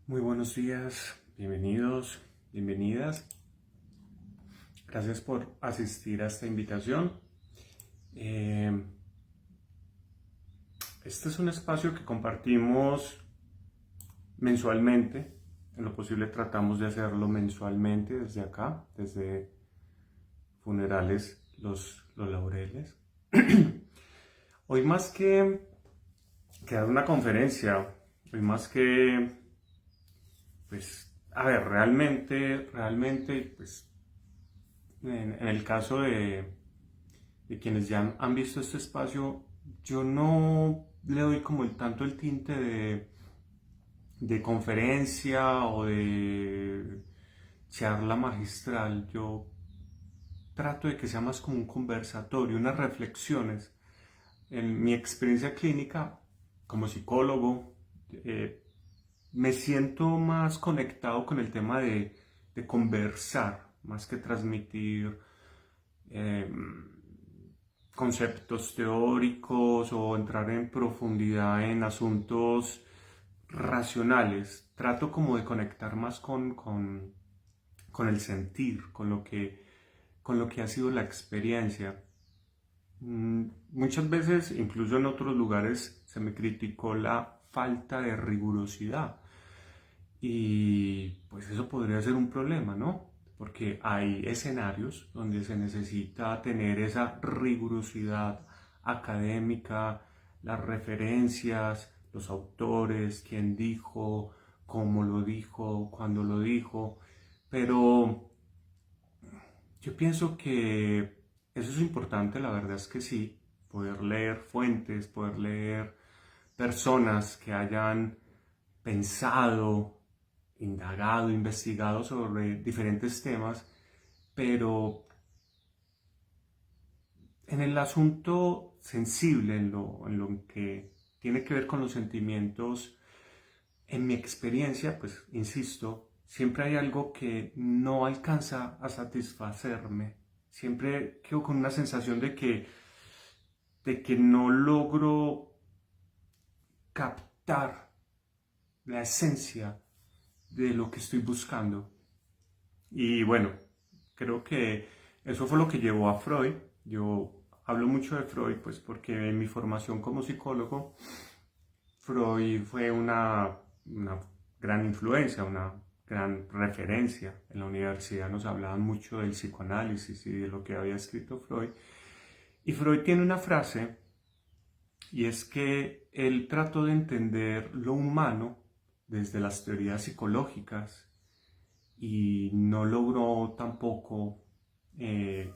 Muy buenos días, bienvenidos, bienvenidas. Gracias por asistir a esta invitación. Eh, este es un espacio que compartimos mensualmente. En lo posible tratamos de hacerlo mensualmente desde acá, desde Funerales Los Laureles. Hoy más que dar una conferencia, hoy más que, pues, a ver, realmente, pues, en el caso de quienes ya han visto este espacio, yo no le doy como tanto el tinte de conferencia o de charla magistral. Yo trato de que sea más como un conversatorio, unas reflexiones. En mi experiencia clínica como psicólogo, eh, me siento más conectado con el tema de conversar, más que transmitir eh, conceptos teóricos o entrar en profundidad en asuntos racionales. Trato como de conectar más con el sentir, con lo que ha sido la experiencia. Muchas veces, incluso en otros lugares, se me criticó la falta de rigurosidad. Y pues eso podría ser un problema, ¿no? Porque hay escenarios donde se necesita tener esa rigurosidad académica, las referencias, los autores, quién dijo, cómo lo dijo, cuándo lo dijo, pero yo pienso que eso es importante, la verdad es que sí, poder leer fuentes, poder leer personas que hayan pensado, indagado, investigado sobre diferentes temas, pero en el asunto sensible, en lo que tiene que ver con los sentimientos, en mi experiencia, pues insisto, siempre hay algo que no alcanza a satisfacerme. Siempre quedo con una sensación de que no logro captar la esencia de lo que estoy buscando. Y bueno, creo que eso fue lo que llevó a Freud. Yo hablo mucho de Freud, pues porque en mi formación como psicólogo, Freud fue una gran influencia, una gran referencia. En la universidad nos hablaban mucho del psicoanálisis y de lo que había escrito Freud. Y Freud tiene una frase, y es que él trató de entender lo humano desde las teorías psicológicas y no logró tampoco eh,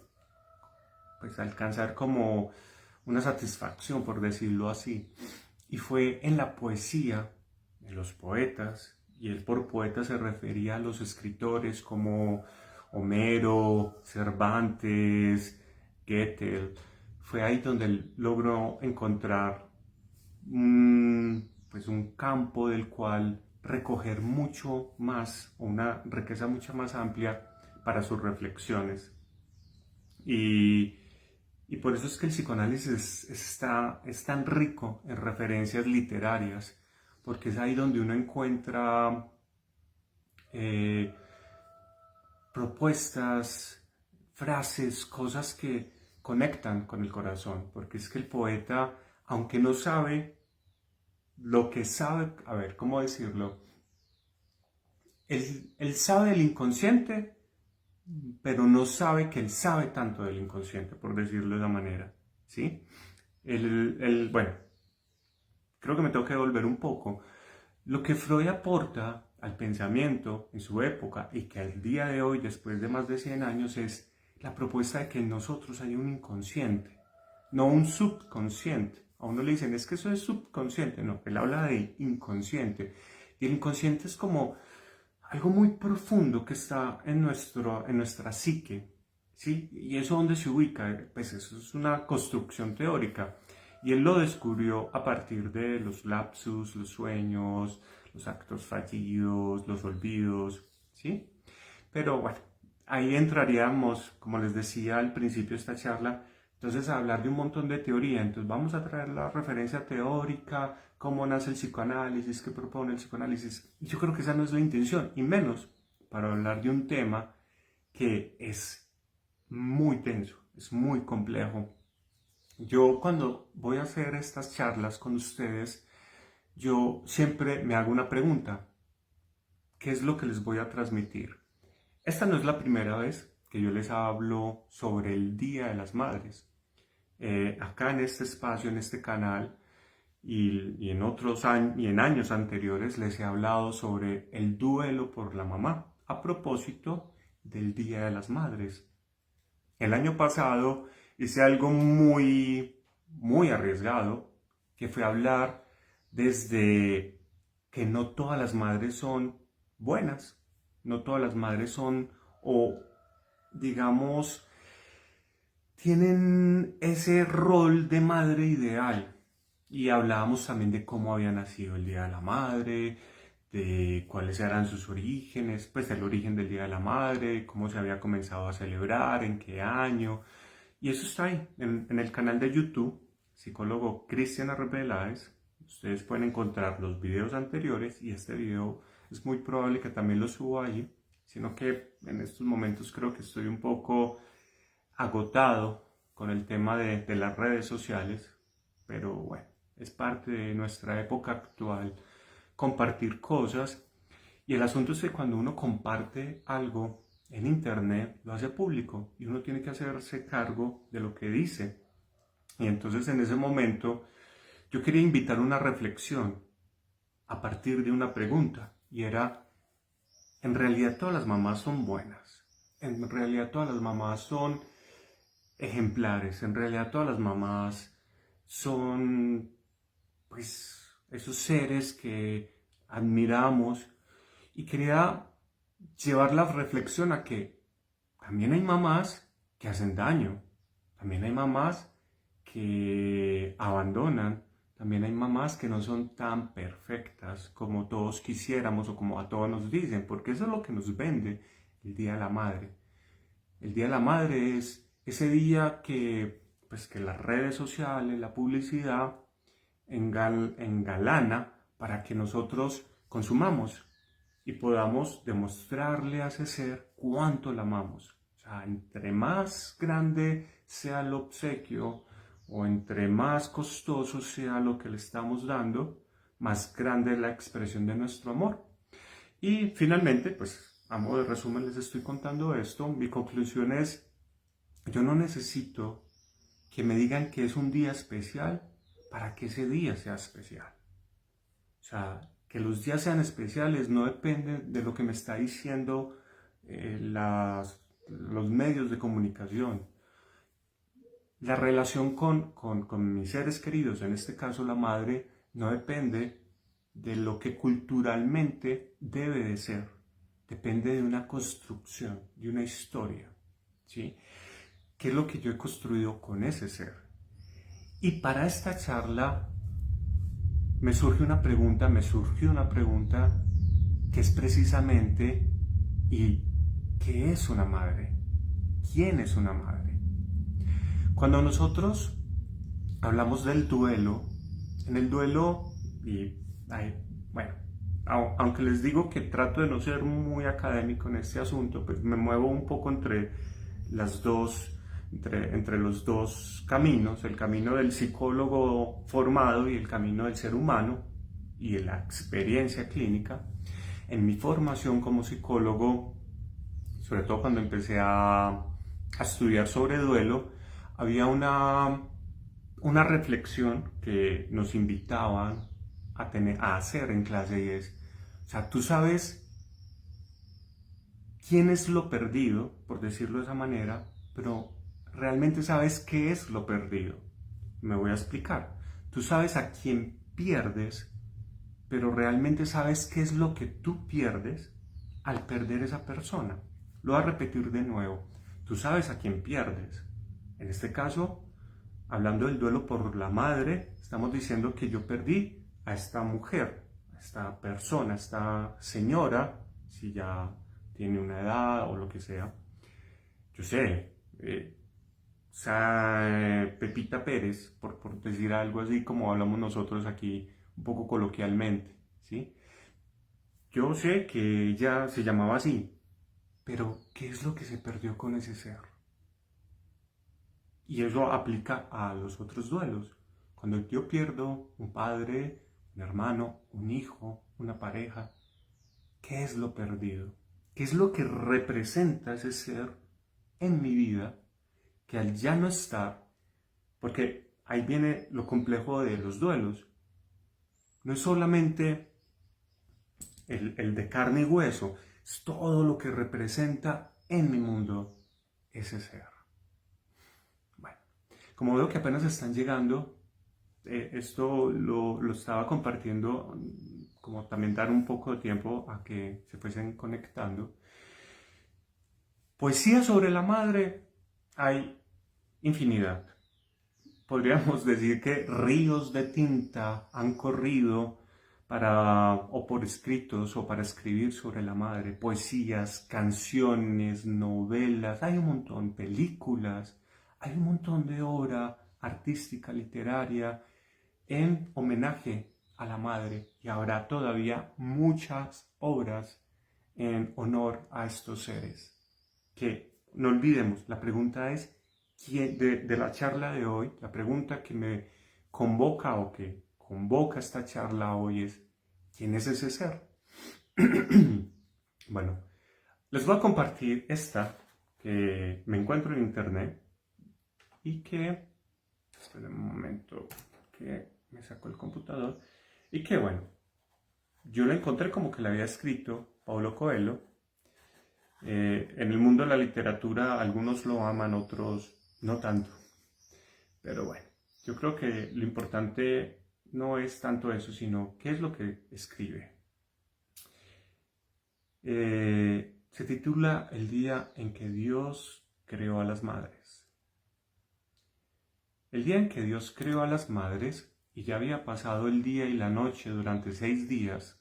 pues alcanzar como una satisfacción, por decirlo así. Y fue en la poesía, en los poetas, y él por poeta se refería a los escritores como Homero, Cervantes, Goethe. Fue ahí donde él logró encontrar pues un campo del cual recoger mucho más, una riqueza mucho más amplia para sus reflexiones. Y, y por eso es que el psicoanálisis es tan rico en referencias literarias, porque es ahí donde uno encuentra eh, propuestas, frases, cosas que conectan con el corazón, porque es que el poeta, aunque no sabe lo que sabe, a ver, ¿cómo decirlo? Él sabe del inconsciente, pero no sabe que él sabe tanto del inconsciente, por decirlo de esa manera, ¿sí? Bueno, creo que me tengo que devolver un poco. Lo que Freud aporta al pensamiento en su época y que al día de hoy, después de más de 100 años, es la propuesta de que en nosotros hay un inconsciente, no un subconsciente. A uno le dicen, es que eso es subconsciente. No, él habla de inconsciente. Y el inconsciente es como algo muy profundo que está en nuestra psique, ¿sí? ¿Y eso dónde se ubica? Pues eso es una construcción teórica. Y él lo descubrió a partir de los lapsus, los sueños, los actos fallidos, los olvidos, ¿sí? Pero bueno, ahí entraríamos, como les decía al principio de esta charla, entonces a hablar de un montón de teoría. Entonces vamos a traer la referencia teórica, cómo nace el psicoanálisis, qué propone el psicoanálisis. Yo creo que esa no es la intención, y menos para hablar de un tema que es muy tenso, es muy complejo. Yo cuando voy a hacer estas charlas con ustedes, yo siempre me hago una pregunta: ¿qué es lo que les voy a transmitir? Esta no es la primera vez que yo les hablo sobre el Día de las Madres. Acá en este espacio, en este canal, y en otros años, y en años anteriores les he hablado sobre el duelo por la mamá, a propósito del Día de las Madres. El año pasado hice algo muy arriesgado, que fue hablar desde que no todas las madres son buenas, no todas las madres son, o digamos, tienen ese rol de madre ideal. Y hablábamos también de cómo había nacido el Día de la Madre, de cuáles eran sus orígenes, pues el origen del Día de la Madre, cómo se había comenzado a celebrar, en qué año. Y eso está ahí, en el canal de YouTube, psicólogo Cristian Arbeláez. Ustedes pueden encontrar los videos anteriores, y este video es muy probable que también lo suba ahí, sino que en estos momentos creo que estoy un poco agotado con el tema de las redes sociales, pero bueno, es parte de nuestra época actual compartir cosas, y el asunto es que cuando uno comparte algo en internet lo hace público y uno tiene que hacerse cargo de lo que dice. Y entonces en ese momento yo quería invitar una reflexión a partir de una pregunta, y era: ¿en realidad todas las mamás son buenas? ¿En realidad todas las mamás son ejemplares? ¿En realidad todas las mamás son, pues, esos seres que admiramos? Y quería llevar la reflexión a que también hay mamás que hacen daño, también hay mamás que abandonan, también hay mamás que no son tan perfectas como todos quisiéramos o como a todos nos dicen, porque eso es lo que nos vende el Día de la Madre. El Día de la Madre es ese día que, pues, que las redes sociales, la publicidad engalana para que nosotros consumamos y podamos demostrarle a ese ser cuánto la amamos. O sea, entre más grande sea el obsequio, o entre más costoso sea lo que le estamos dando, más grande es la expresión de nuestro amor. Y finalmente, pues a modo de resumen les estoy contando esto. Mi conclusión es: yo no necesito que me digan que es un día especial para que ese día sea especial. O sea, que los días sean especiales no depende de lo que me está diciendo los medios de comunicación. La relación con mis seres queridos, en este caso la madre, no depende de lo que culturalmente debe de ser. Depende de una construcción, de una historia, ¿sí? ¿Qué es lo que yo he construido con ese ser? Y para esta charla me surgió una pregunta que es precisamente: ¿y qué es una madre? ¿Quién es una madre? Cuando nosotros hablamos del duelo, en el duelo, y bueno, aunque les digo que trato de no ser muy académico en este asunto, pues me muevo un poco entre las dos, entre los dos caminos: el camino del psicólogo formado y el camino del ser humano y de la experiencia clínica. En mi formación como psicólogo, sobre todo cuando empecé a estudiar sobre duelo, había una reflexión que nos invitaban a hacer en clase, y es: o sea, tú sabes quién es lo perdido, por decirlo de esa manera, pero realmente sabes qué es lo perdido. Me voy a explicar. Tú sabes a quién pierdes, pero realmente sabes qué es lo que tú pierdes al perder esa persona. Lo voy a repetir de nuevo. Tú sabes a quién pierdes. En este caso, hablando del duelo por la madre, estamos diciendo que yo perdí a esta mujer, a esta persona, a esta señora, si ya tiene una edad o lo que sea. Yo sé, o sea, Pepita Pérez, por decir algo así como hablamos nosotros aquí, un poco coloquialmente, ¿sí? Yo sé que ella se llamaba así, pero ¿qué es lo que se perdió con ese ser? Y eso aplica a los otros duelos. Cuando yo pierdo un padre, un hermano, un hijo, una pareja, ¿qué es lo perdido? ¿Qué es lo que representa ese ser en mi vida que al ya no estar, porque ahí viene lo complejo de los duelos, no es solamente el de carne y hueso, es todo lo que representa en mi mundo ese ser. Bueno, como veo que apenas están llegando, esto lo estaba compartiendo, como también dar un poco de tiempo a que se fuesen conectando. Poesía sobre la madre hay infinidad. Podríamos decir que ríos de tinta han corrido o por escritos o para escribir sobre la madre, poesías, canciones, novelas, hay un montón, películas, hay un montón de obra artística, literaria, en homenaje a la madre, y habrá todavía muchas obras en honor a estos seres. Que no olvidemos, la pregunta es, de la charla de hoy, la pregunta que me convoca o que convoca esta charla hoy es, ¿quién es ese ser? Bueno, les voy a compartir esta que me encuentro en internet y que, esperen un momento que me saco el computador, y que bueno, yo la encontré como que la había escrito Paulo Coelho. En el mundo de la literatura algunos lo aman, otros no tanto. Pero bueno, yo creo que lo importante no es tanto eso, sino qué es lo que escribe. Se titula El día en que Dios creó a las madres. El día en que Dios creó a las madres, y ya había pasado el día y la noche durante 6 días,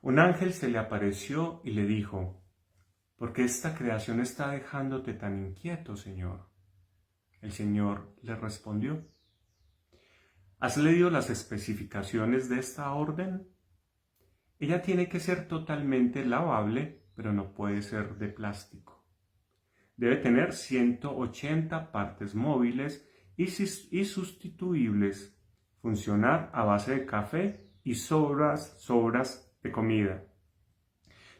un ángel se le apareció y le dijo: ¿por qué esta creación está dejándote tan inquieto, Señor? El Señor le respondió: ¿has leído las especificaciones de esta orden? Ella tiene que ser totalmente lavable, pero no puede ser de plástico. Debe tener 180 partes móviles y sustituibles, funcionar a base de café y sobras de comida.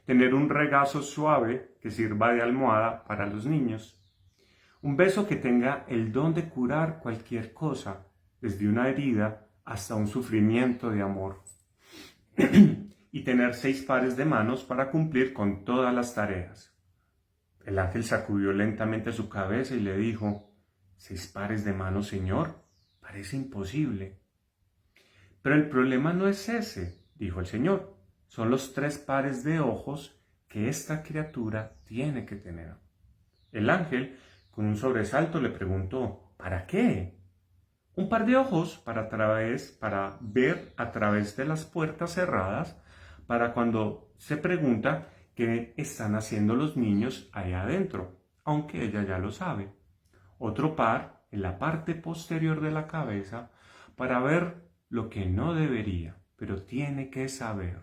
Tener un regazo suave que sirva de almohada para los niños. Un beso que tenga el don de curar cualquier cosa, desde una herida hasta un sufrimiento de amor. Y tener 6 pares de manos para cumplir con todas las tareas. El ángel sacudió lentamente su cabeza y le dijo: 6 pares de manos, Señor, parece imposible. Pero el problema no es ese, dijo el Señor, son los 3 pares de ojos que esta criatura tiene que tener. El ángel, con un sobresalto, le preguntó: ¿para qué? Un par de ojos para ver a través de las puertas cerradas, para cuando se pregunta qué están haciendo los niños ahí adentro, aunque ella ya lo sabe. Otro par en la parte posterior de la cabeza para ver lo que no debería, pero tiene que saber.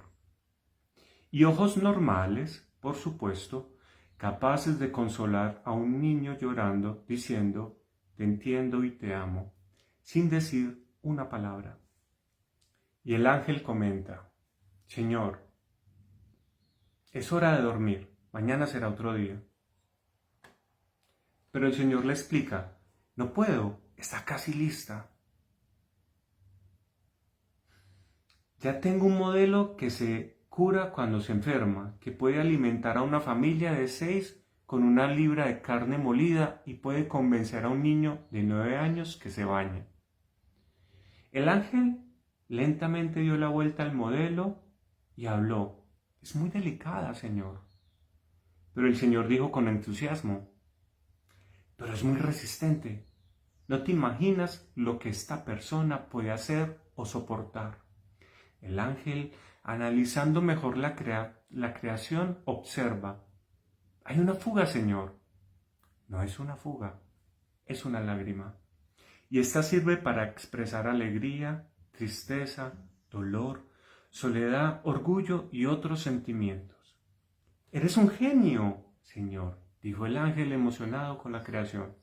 Y ojos normales, por supuesto, capaces de consolar a un niño llorando, diciendo: te entiendo y te amo, sin decir una palabra. Y el ángel comenta: Señor, es hora de dormir, mañana será otro día. Pero el Señor le explica: no puedo, está casi lista. Ya tengo un modelo que se cura cuando se enferma, que puede alimentar a una familia de 6 con una libra de carne molida y puede convencer a un niño de 9 años que se bañe. El ángel lentamente dio la vuelta al modelo y habló: es muy delicada, Señor. Pero el Señor dijo con entusiasmo: pero es muy resistente. No te imaginas lo que esta persona puede hacer o soportar. El ángel, analizando mejor la creación, observa: hay una fuga, Señor. No es una fuga, es una lágrima. Y esta sirve para expresar alegría, tristeza, dolor, soledad, orgullo y otros sentimientos. Eres un genio, Señor, dijo el ángel emocionado con la creación.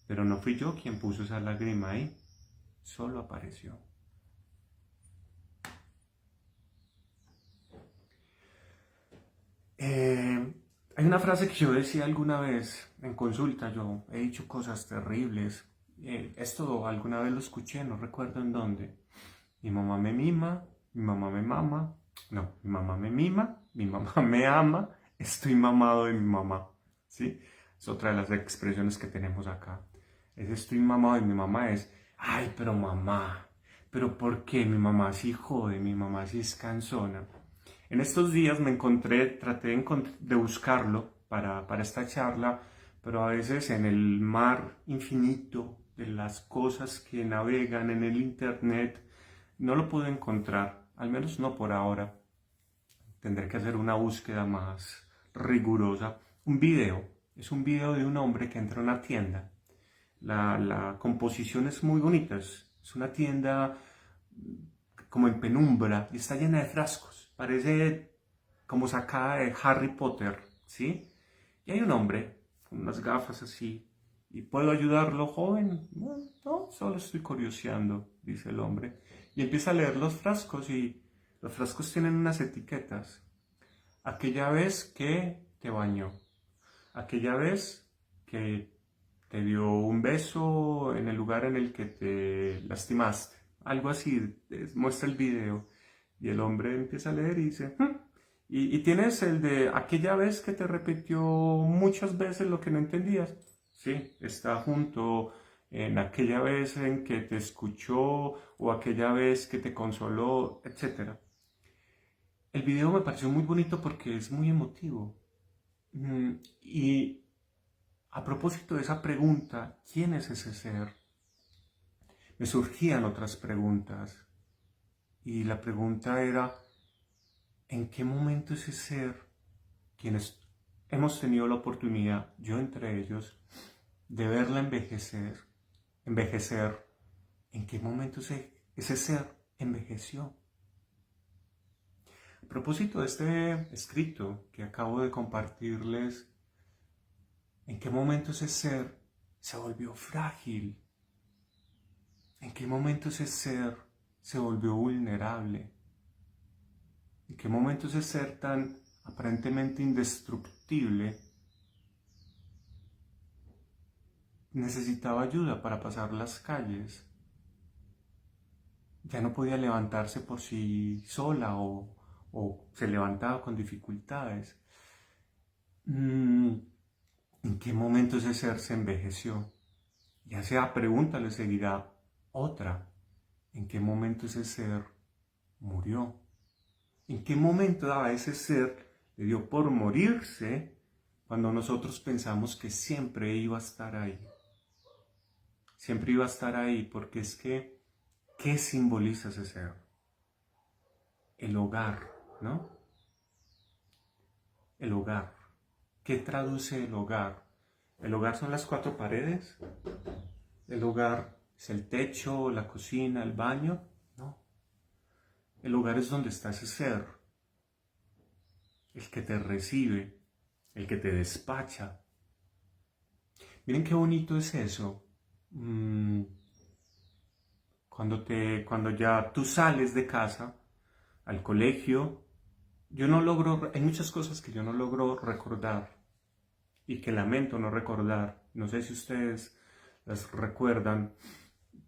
Pero no fui yo quien puso esa lágrima ahí, solo apareció. Hay una frase que yo decía alguna vez en consulta, yo he dicho cosas terribles. Esto alguna vez lo escuché, no recuerdo en dónde. Mi mamá me mima, mi mamá me mama. No, mi mamá me mima, mi mamá me ama, estoy mamado de mi mamá. ¿Sí? Es otra de las expresiones que tenemos acá. Es estoy mamado de mi mamá es, ay, pero mamá, pero ¿por qué mi mamá sí jode, mi mamá sí es cansona? En estos días me encontré, de buscarlo para esta charla, pero a veces en el mar infinito de las cosas que navegan en el internet no lo pude encontrar, al menos no por ahora. Tendré que hacer una búsqueda más rigurosa. Es un video de un hombre que entra a una tienda. La composición es muy bonita, es una tienda como en penumbra y está llena de frascos. Parece como sacada de Harry Potter, ¿sí? Y hay un hombre con unas gafas así. ¿Y puedo ayudarlo, joven? No, no, solo estoy curioseando, dice el hombre. Y empieza a leer los frascos y los frascos tienen unas etiquetas. Aquella vez que te bañó. Aquella vez que te dio un beso en el lugar en el que te lastimaste. Algo así, muestra el video. Y el hombre empieza a leer y dice, y tienes el de aquella vez que te repitió muchas veces lo que no entendías. Sí, está junto en aquella vez en que te escuchó o aquella vez que te consoló, etc. El video me pareció muy bonito porque es muy emotivo. Y a propósito de esa pregunta, ¿quién es ese ser? Me surgían otras preguntas. Y la pregunta era, ¿en qué momento ese ser, quienes hemos tenido la oportunidad, yo entre ellos, de verla envejecer, ¿en qué momento ese ser envejeció? A propósito de este escrito que acabo de compartirles, ¿en qué momento ese ser se volvió frágil? ¿En qué momento ese ser se volvió vulnerable? ¿En qué momento ese ser tan aparentemente indestructible necesitaba ayuda para pasar las calles? Ya no podía levantarse por sí sola o se levantaba con dificultades. ¿En qué momento ese ser se envejeció? Ya sea pregunta le seguirá otra. ¿En qué momento ese ser murió? ¿En qué momento a ese ser le dio por morirse cuando nosotros pensamos que siempre iba a estar ahí? Siempre iba a estar ahí porque es que, ¿qué simboliza ese ser? El hogar, ¿no? El hogar. ¿Qué traduce el hogar? ¿El hogar son las cuatro paredes? ¿El hogar es el techo, la cocina, el baño? No. El hogar es donde está ese ser, el que te recibe, el que te despacha. Miren qué bonito es eso. Cuando ya tú sales de casa al colegio, hay muchas cosas que yo no logro recordar y que lamento no recordar. No sé si ustedes las recuerdan,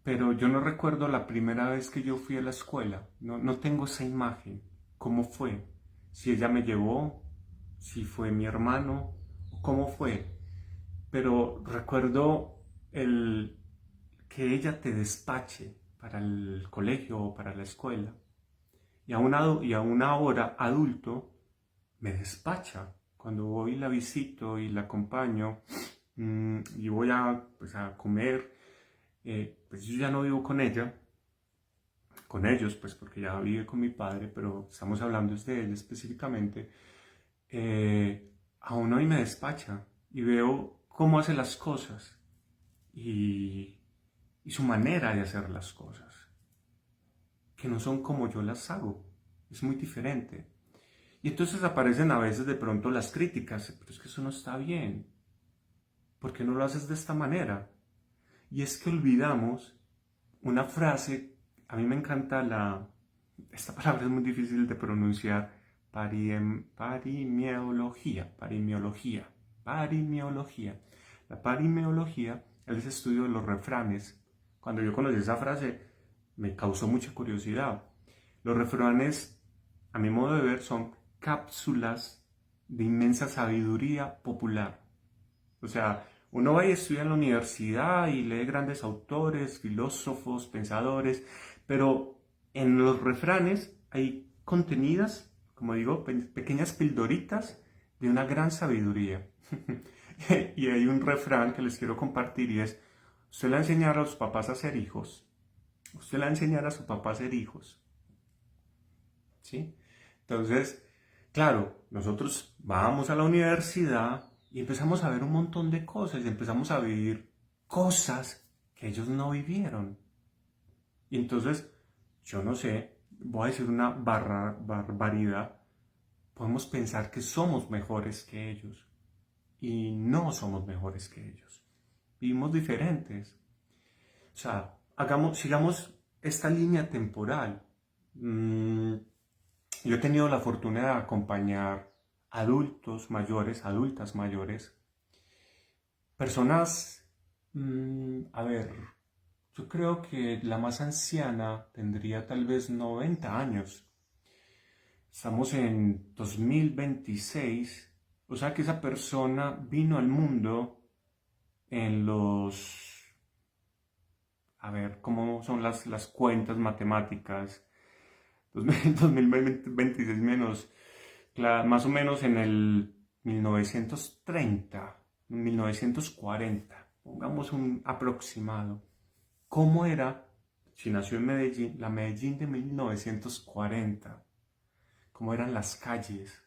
pero yo no recuerdo la primera vez que yo fui a la escuela. No tengo esa imagen. ¿Cómo fue? Si ella me llevó, si fue mi hermano, cómo fue. Pero recuerdo que ella te despache para el colegio o para la escuela. Y a una hora adulto me despacha. Cuando voy y la visito y la acompaño y voy a comer, pues yo ya no vivo con ella, con ellos, pues porque ya vive con mi padre, pero estamos hablando de ella específicamente. A uno y me despacha y veo cómo hace las cosas y su manera de hacer las cosas. que no son como yo las hago. Es muy diferente. Y entonces aparecen a veces de pronto las críticas, pero es que eso no está bien. ¿Por qué no lo haces de esta manera? Y es que olvidamos una frase, a mí me encanta esta palabra es muy difícil de pronunciar, parimiología. La parimiología es el estudio de los refranes. Cuando yo conocí esa frase, me causó mucha curiosidad. Los refranes, a mi modo de ver, son cápsulas de inmensa sabiduría popular. O sea, uno va y estudia en la universidad y lee grandes autores, filósofos, pensadores, pero en los refranes hay contenidas, como digo, pequeñas pildoritas de una gran sabiduría. Y hay un refrán que les quiero compartir y es, usted le va a enseñar a los papás a ser hijos, usted le va a enseñar a su papá a ser hijos. ¿Sí? Entonces, claro, nosotros vamos a la universidad y empezamos a ver un montón de cosas y empezamos a vivir cosas que ellos no vivieron. Y entonces, yo no sé, voy a decir una barbaridad, podemos pensar que somos mejores que ellos y no somos mejores que ellos. Vivimos diferentes. O sea, sigamos esta línea temporal. Yo he tenido la fortuna de acompañar adultos mayores, adultas mayores, personas, a ver, yo creo que la más anciana tendría tal vez 90 años. Estamos en 2026, o sea que esa persona vino al mundo en a ver, ¿cómo son las cuentas matemáticas? 2026 menos, más o menos en el 1930, 1940, pongamos un aproximado. ¿Cómo era, si nació en Medellín, la Medellín de 1940? ¿Cómo eran las calles?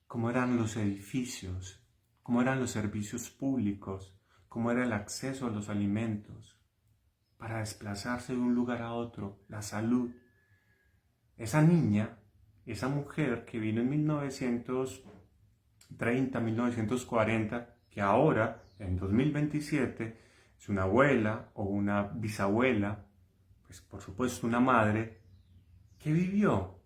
¿Cómo eran los edificios? ¿Cómo eran los servicios públicos? ¿Cómo era el acceso a los alimentos? Para desplazarse de un lugar a otro, la salud. Esa niña, esa mujer que vino en 1930, 1940, que ahora, en 2027, es una abuela o una bisabuela, pues por supuesto una madre, que vivió.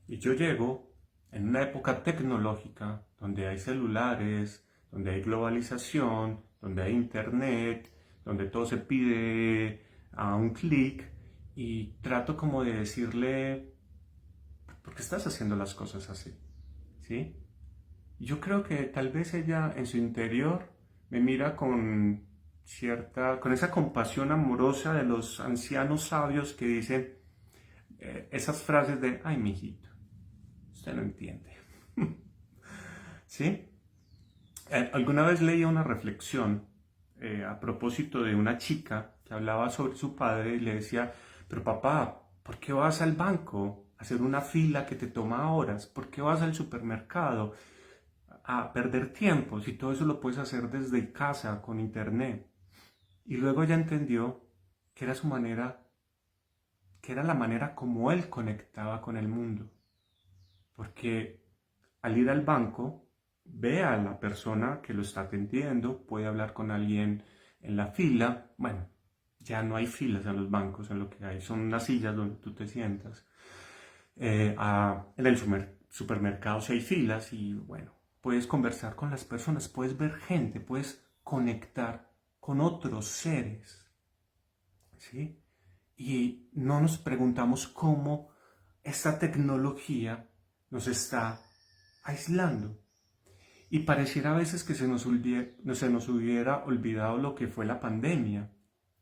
Y yo llego en una época tecnológica donde hay celulares, donde hay globalización, donde hay internet, donde todo se pide a un clic y trato como de decirle, ¿por qué estás haciendo las cosas así? ¿Sí? Yo creo que tal vez ella en su interior me mira con esa compasión amorosa de los ancianos sabios que dicen esas frases de, ay, mijito, usted no entiende. ¿Sí? Alguna vez leí una reflexión a propósito de una chica que hablaba sobre su padre y le decía, pero papá, ¿por qué vas al banco a hacer una fila que te toma horas? ¿Por qué vas al supermercado a perder tiempo si todo eso lo puedes hacer desde casa con internet? Y luego ella entendió que era su manera, que era la manera como él conectaba con el mundo. Porque al ir al banco, ve a la persona que lo está atendiendo, puede hablar con alguien en la fila. Bueno, ya no hay filas en los bancos, en lo que hay son unas sillas donde tú te sientas. En el supermercado si hay filas y bueno, puedes conversar con las personas, puedes ver gente, puedes conectar con otros seres, ¿sí? Y no nos preguntamos cómo esta tecnología nos está aislando. Y pareciera a veces que se nos hubiera olvidado lo que fue la pandemia,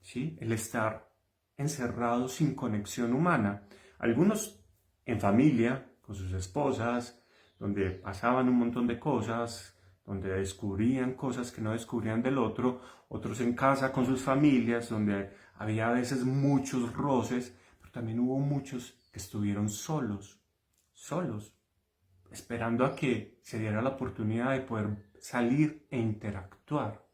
¿sí? El estar encerrados sin conexión humana. Algunos en familia, con sus esposas, donde pasaban un montón de cosas, donde descubrían cosas que no descubrían del otro, otros en casa con sus familias, donde había a veces muchos roces, pero también hubo muchos que estuvieron solos, esperando a que se diera la oportunidad de poder salir e interactuar.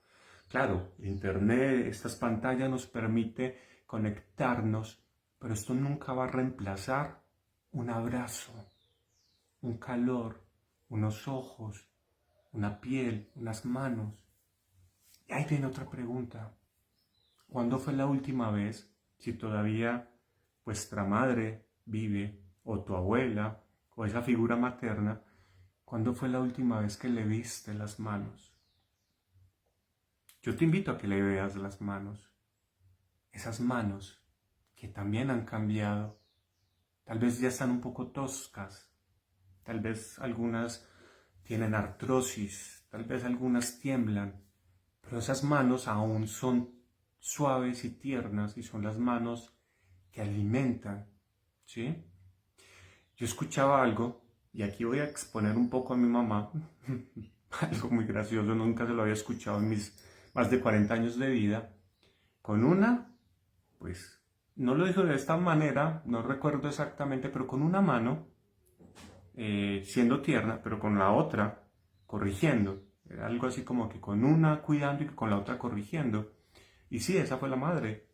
Claro, el internet, estas pantallas nos permite conectarnos, pero esto nunca va a reemplazar un abrazo, un calor, unos ojos, una piel, unas manos. Y ahí viene otra pregunta. ¿Cuándo fue la última vez, si todavía vuestra madre vive, o tu abuela, o esa figura materna, cuándo fue la última vez que le viste las manos? Yo te invito a que le veas las manos. Esas manos que también han cambiado. Tal vez ya están un poco toscas. Tal vez algunas tienen artrosis. Tal vez algunas tiemblan. Pero esas manos aún son suaves y tiernas y son las manos que alimentan, ¿sí? Yo escuchaba algo, y aquí voy a exponer un poco a mi mamá, algo muy gracioso, nunca se lo había escuchado en mis más de 40 años de vida, con una, pues, no lo dijo de esta manera, no recuerdo exactamente, pero con una mano, siendo tierna, pero con la otra, corrigiendo. Era algo así como que con una cuidando y con la otra corrigiendo. Y sí, esa fue la madre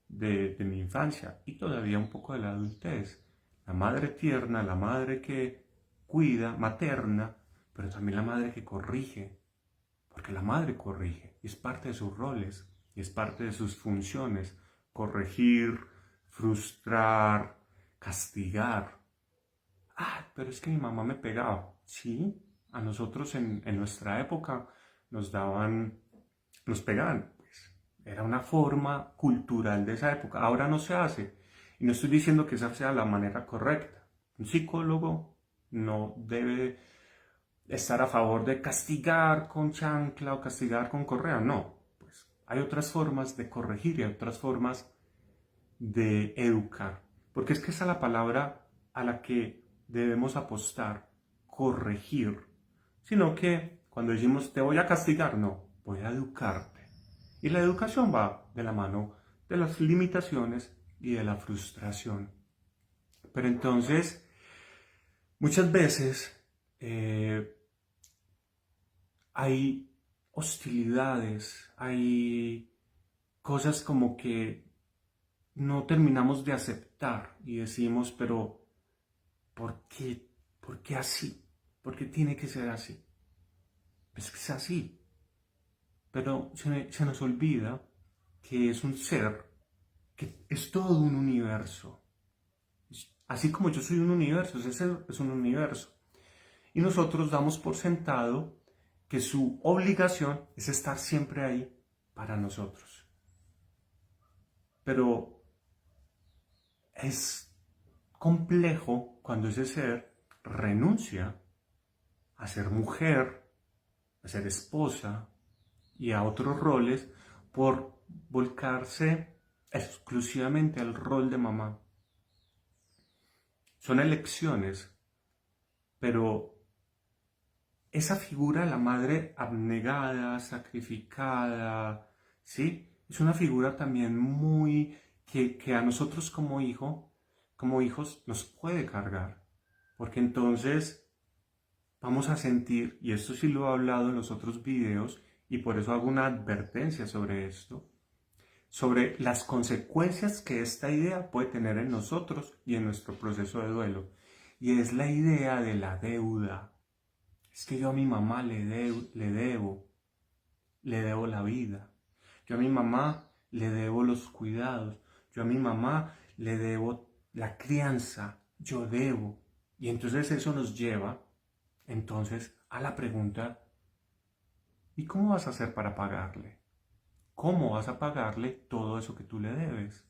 de mi infancia y todavía un poco de la adultez. La madre tierna, la madre que cuida, materna, pero también la madre que corrige, porque la madre corrige y es parte de sus roles y es parte de sus funciones. Corregir, frustrar, castigar. Ah, pero es que mi mamá me pegaba. Sí, a nosotros en nuestra época nos pegaban. Era una forma cultural de esa época. Ahora no se hace. Y no estoy diciendo que esa sea la manera correcta. Un psicólogo no debe estar a favor de castigar con chancla o castigar con correa. No. Pues hay otras formas de corregir y hay otras formas de educar. Porque es que esa es la palabra a la que debemos apostar. Corregir. Sino que cuando decimos te voy a castigar, no, voy a educarte. Y la educación va de la mano de las limitaciones y de la frustración. Pero entonces, muchas veces hay hostilidades, hay cosas como que no terminamos de aceptar y decimos, pero ¿por qué? ¿Por qué así? ¿Por qué tiene que ser así? Pues que es así. Pero se nos olvida que es un ser, que es todo un universo. Así como yo soy un universo, ese ser es un universo. Y nosotros damos por sentado que su obligación es estar siempre ahí para nosotros. Pero es complejo cuando ese ser renuncia a ser mujer, a ser esposa y a otros roles por volcarse exclusivamente al rol de mamá. Son elecciones, pero esa figura de la madre abnegada, sacrificada, ¿sí? Es una figura también muy que a nosotros como hijos, nos puede cargar. Porque entonces vamos a sentir, y esto sí lo he hablado en los otros videos, y por eso hago una advertencia sobre esto, sobre las consecuencias que esta idea puede tener en nosotros y en nuestro proceso de duelo. Y es la idea de la deuda. Es que yo a mi mamá le debo la vida. Yo a mi mamá le debo los cuidados. Yo a mi mamá le debo la crianza. Yo debo. Y entonces eso nos lleva entonces a la pregunta, ¿y cómo vas a hacer para pagarle? ¿Cómo vas a pagarle todo eso que tú le debes?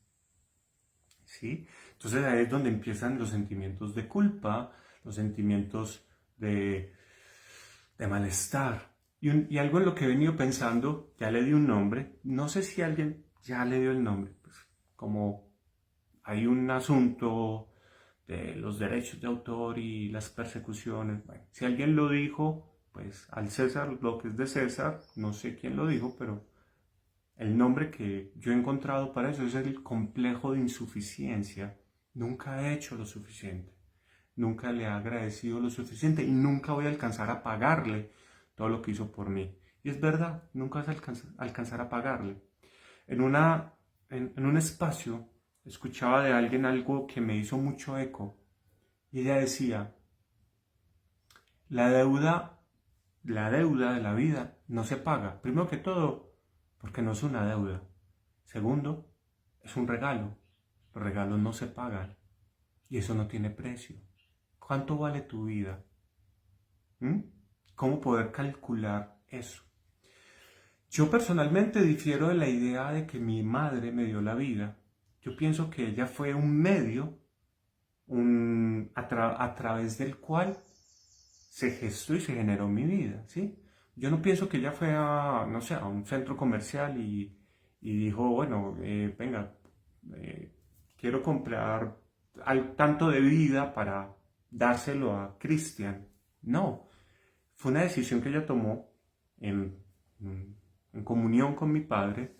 ¿Sí? Entonces ahí es donde empiezan los sentimientos de culpa, los sentimientos de malestar. Y algo en lo que he venido pensando, ya le di un nombre, no sé si alguien ya le dio el nombre, pues como hay un asunto de los derechos de autor y las persecuciones, bueno, si alguien lo dijo, pues al César lo que es de César, no sé quién lo dijo, pero el nombre que yo he encontrado para eso es el complejo de insuficiencia. Nunca he hecho lo suficiente, nunca le he agradecido lo suficiente y nunca voy a alcanzar a pagarle todo lo que hizo por mí. Y es verdad, nunca vas a alcanzar a pagarle. En un espacio escuchaba de alguien algo que me hizo mucho eco. Y ella decía, la deuda, la deuda de la vida no se paga. Primero que todo, porque no es una deuda. Segundo, es un regalo. Los regalos no se pagan. Y eso no tiene precio. ¿Cuánto vale tu vida? ¿Mm? ¿Cómo poder calcular eso? Yo personalmente difiero de la idea de que mi madre me dio la vida. Yo pienso que ella fue un medio a través del cual se gestó y se generó mi vida, ¿sí? Yo no pienso que ella fue a, no sé, a un centro comercial y dijo, bueno, venga, eh, quiero comprar tanto de vida para dárselo a Cristian. No, fue una decisión que ella tomó en, en comunión con mi padre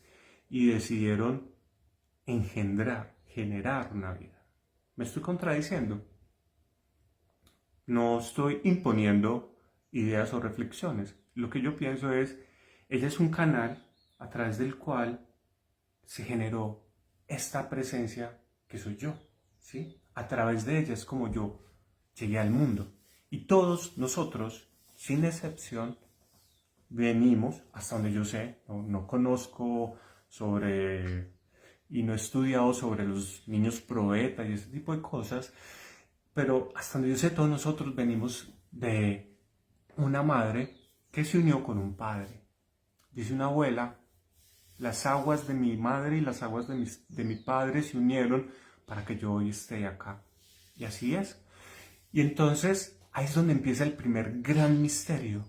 y decidieron generar una vida. ¿Me estoy contradiciendo? No estoy imponiendo ideas o reflexiones. Lo que yo pienso es, ella es un canal a través del cual se generó esta presencia que soy yo, ¿sí? A través de ella es como yo llegué al mundo. Y todos nosotros, sin excepción, venimos, hasta donde yo sé, no conozco sobre y no he estudiado sobre los niños proetas y ese tipo de cosas, pero hasta donde yo sé, todos nosotros venimos de una madre que se unió con un padre. Dice una abuela, las aguas de mi madre y las aguas de mi padre se unieron para que yo hoy esté acá. Y así es. Y entonces ahí es donde empieza el primer gran misterio.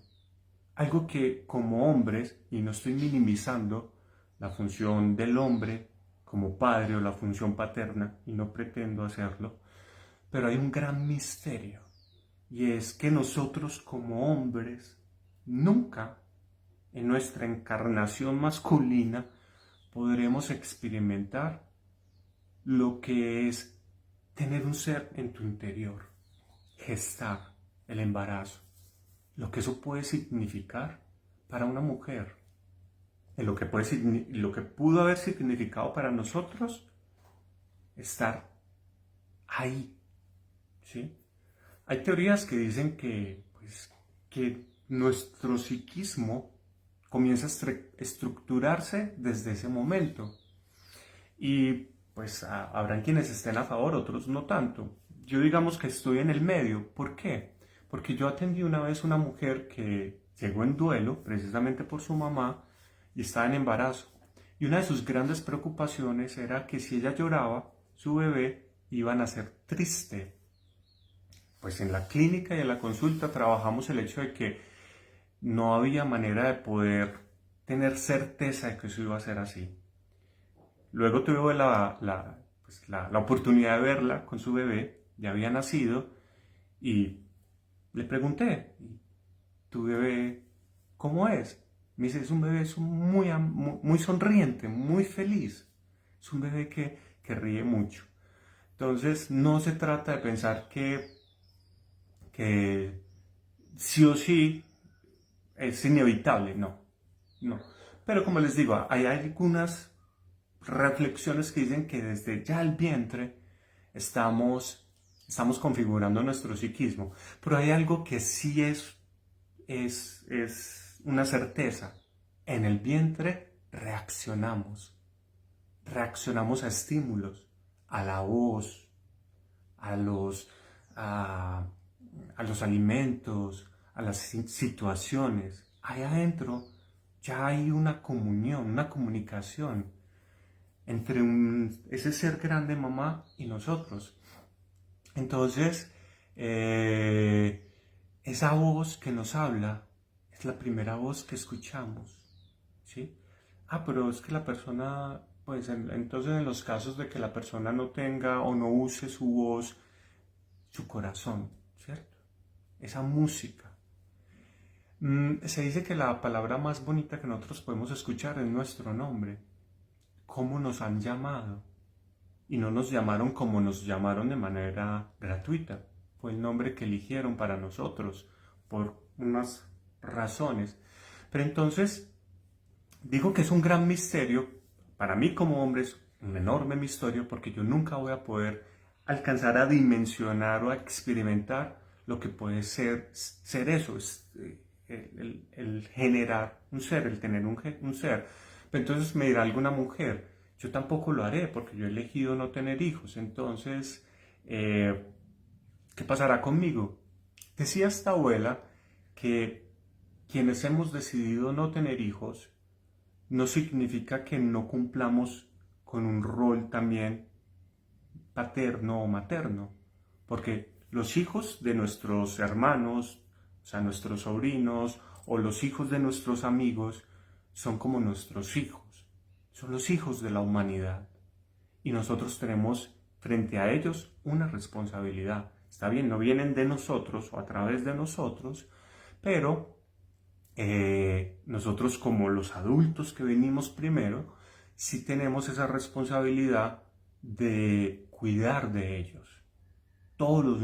Algo que como hombres, y no estoy minimizando la función del hombre como padre o la función paterna, y no pretendo hacerlo, pero hay un gran misterio, y es que nosotros como hombres nunca en nuestra encarnación masculina podremos experimentar lo que es tener un ser en tu interior, gestar el embarazo, lo que eso puede significar para una mujer, en lo que pudo haber significado para nosotros estar ahí, ¿sí? Hay teorías que dicen que, pues, que nuestro psiquismo comienza a estructurarse desde ese momento. Y pues habrán quienes estén a favor, otros no tanto. Yo digamos que estoy en el medio. ¿Por qué? Porque yo atendí una vez una mujer que llegó en duelo, precisamente por su mamá, y estaba en embarazo. Y una de sus grandes preocupaciones era que si ella lloraba, su bebé iba a nacer triste. Pues en la clínica y en la consulta trabajamos el hecho de que no había manera de poder tener certeza de que eso iba a ser así. Luego tuve la oportunidad de verla con su bebé, ya había nacido, y le pregunté, ¿tu bebé cómo es? Me dice, es un bebé muy sonriente, muy feliz. Es un bebé que ríe mucho. Entonces, no se trata de pensar que sí o sí es inevitable, no, no. Pero como les digo, hay algunas reflexiones que dicen que desde ya el vientre estamos configurando nuestro psiquismo. Pero hay algo que sí es una certeza. En el vientre reaccionamos a estímulos, a la voz, a los, a, a los alimentos, a las situaciones. Ahí adentro ya hay una comunión, una comunicación entre ese ser grande, mamá, y nosotros. Entonces, esa voz que nos habla es la primera voz que escuchamos, ¿sí? Pero es que la persona, pues entonces en los casos de que la persona no tenga o no use su voz, su corazón, ¿cierto? Esa música. Se dice que la palabra más bonita que nosotros podemos escuchar es nuestro nombre. ¿Cómo nos han llamado? Y no nos llamaron como nos llamaron de manera gratuita. Fue el nombre que eligieron para nosotros por unas razones. Pero entonces, digo que es un gran misterio, para mí como hombre es un enorme misterio porque yo nunca voy a poder alcanzar a dimensionar o a experimentar lo que puede ser eso, el generar un ser, el tener un ser. Pero entonces me dirá alguna mujer, yo tampoco lo haré porque yo he elegido no tener hijos, entonces, ¿qué pasará conmigo? Decía esta abuela que quienes hemos decidido no tener hijos no significa que no cumplamos con un rol también paterno o materno, porque los hijos de nuestros hermanos, o sea, nuestros sobrinos o los hijos de nuestros amigos son como nuestros hijos, son los hijos de la humanidad y nosotros tenemos frente a ellos una responsabilidad. Está bien, no vienen de nosotros o a través de nosotros, pero nosotros como los adultos que venimos primero, sí tenemos esa responsabilidad de cuidar de ellos. Todos los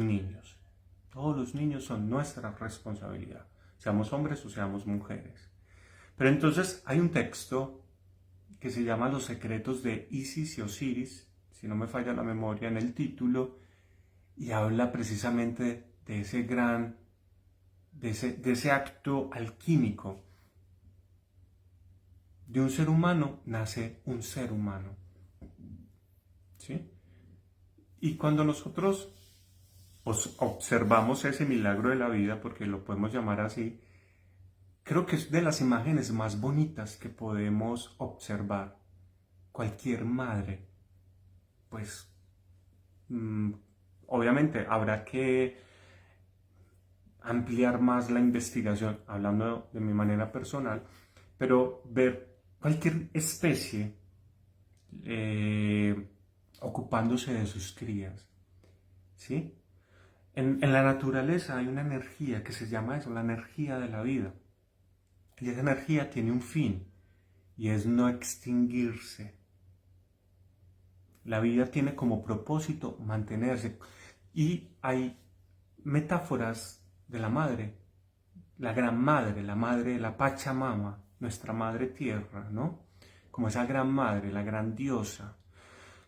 niños son nuestra responsabilidad, seamos hombres o seamos mujeres. Pero entonces hay un texto que se llama Los secretos de Isis y Osiris, si no me falla la memoria en el título, y habla precisamente de ese de ese acto alquímico. De un ser humano nace un ser humano. ¿Sí? Y cuando nosotros observamos ese milagro de la vida, porque lo podemos llamar así, creo que es de las imágenes más bonitas que podemos observar. Cualquier madre, pues, obviamente habrá que ampliar más la investigación, hablando de mi manera personal, pero ver cualquier especie ocupándose de sus crías, ¿sí? En la naturaleza hay una energía que se llama eso, la energía de la vida. Y esa energía tiene un fin, y es no extinguirse. La vida tiene como propósito mantenerse. Y hay metáforas de la madre, la gran madre, la Pachamama, nuestra madre tierra, ¿no? Como esa gran madre, la gran diosa,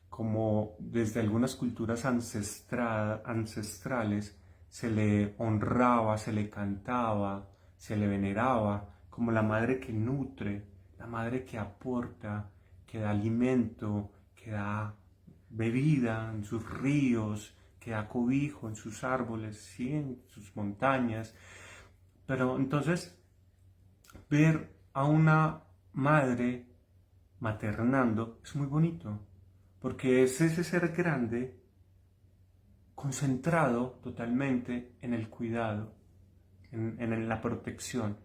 como desde algunas culturas ancestrales se le honraba, se le cantaba, se le veneraba, como la madre que nutre, la madre que aporta, que da alimento, que da bebida en sus ríos, que da cobijo en sus árboles, ¿sí? En sus montañas. Pero entonces, ver a una madre maternando es muy bonito, porque es ese ser grande concentrado totalmente en el cuidado, en la protección.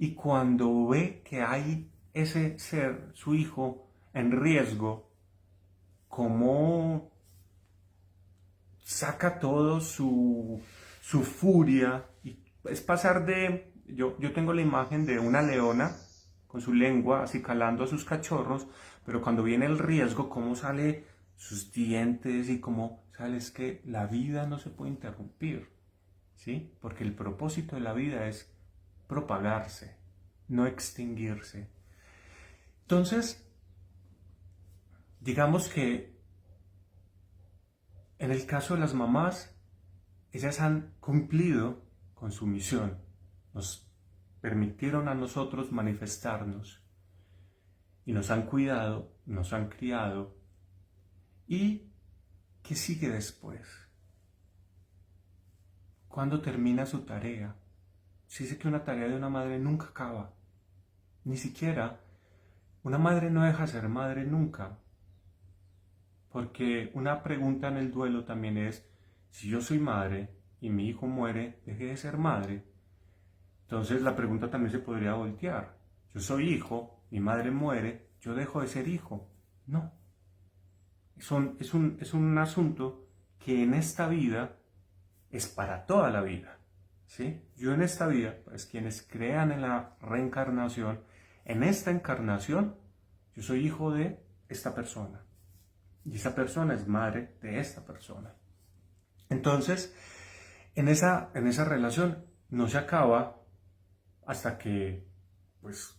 Y cuando ve que hay ese ser, su hijo, en riesgo, como saca todo su furia, y es pasar de, yo tengo la imagen de una leona con su lengua acicalando a sus cachorros, pero cuando viene el riesgo, cómo sale sus dientes y cómo sale, es que la vida no se puede interrumpir, ¿sí? Porque el propósito de la vida es propagarse, no extinguirse. Entonces, digamos que en el caso de las mamás, ellas han cumplido con su misión, nos permitieron a nosotros manifestarnos y nos han cuidado, nos han criado. ¿Y qué sigue después? ¿Cuándo termina su tarea? Se dice que una tarea de una madre nunca acaba, ni siquiera una madre no deja de ser madre nunca, porque una pregunta en el duelo también es, si yo soy madre y mi hijo muere, ¿dejé de ser madre? Entonces la pregunta también se podría voltear. Yo soy hijo, mi madre muere, ¿yo dejo de ser hijo? No. Es un asunto que en esta vida es para toda la vida, ¿sí? Yo en esta vida, pues quienes crean en la reencarnación, en esta encarnación, yo soy hijo de esta persona. Y esa persona es madre de esta persona. Entonces, en esa relación no se acaba hasta que, pues,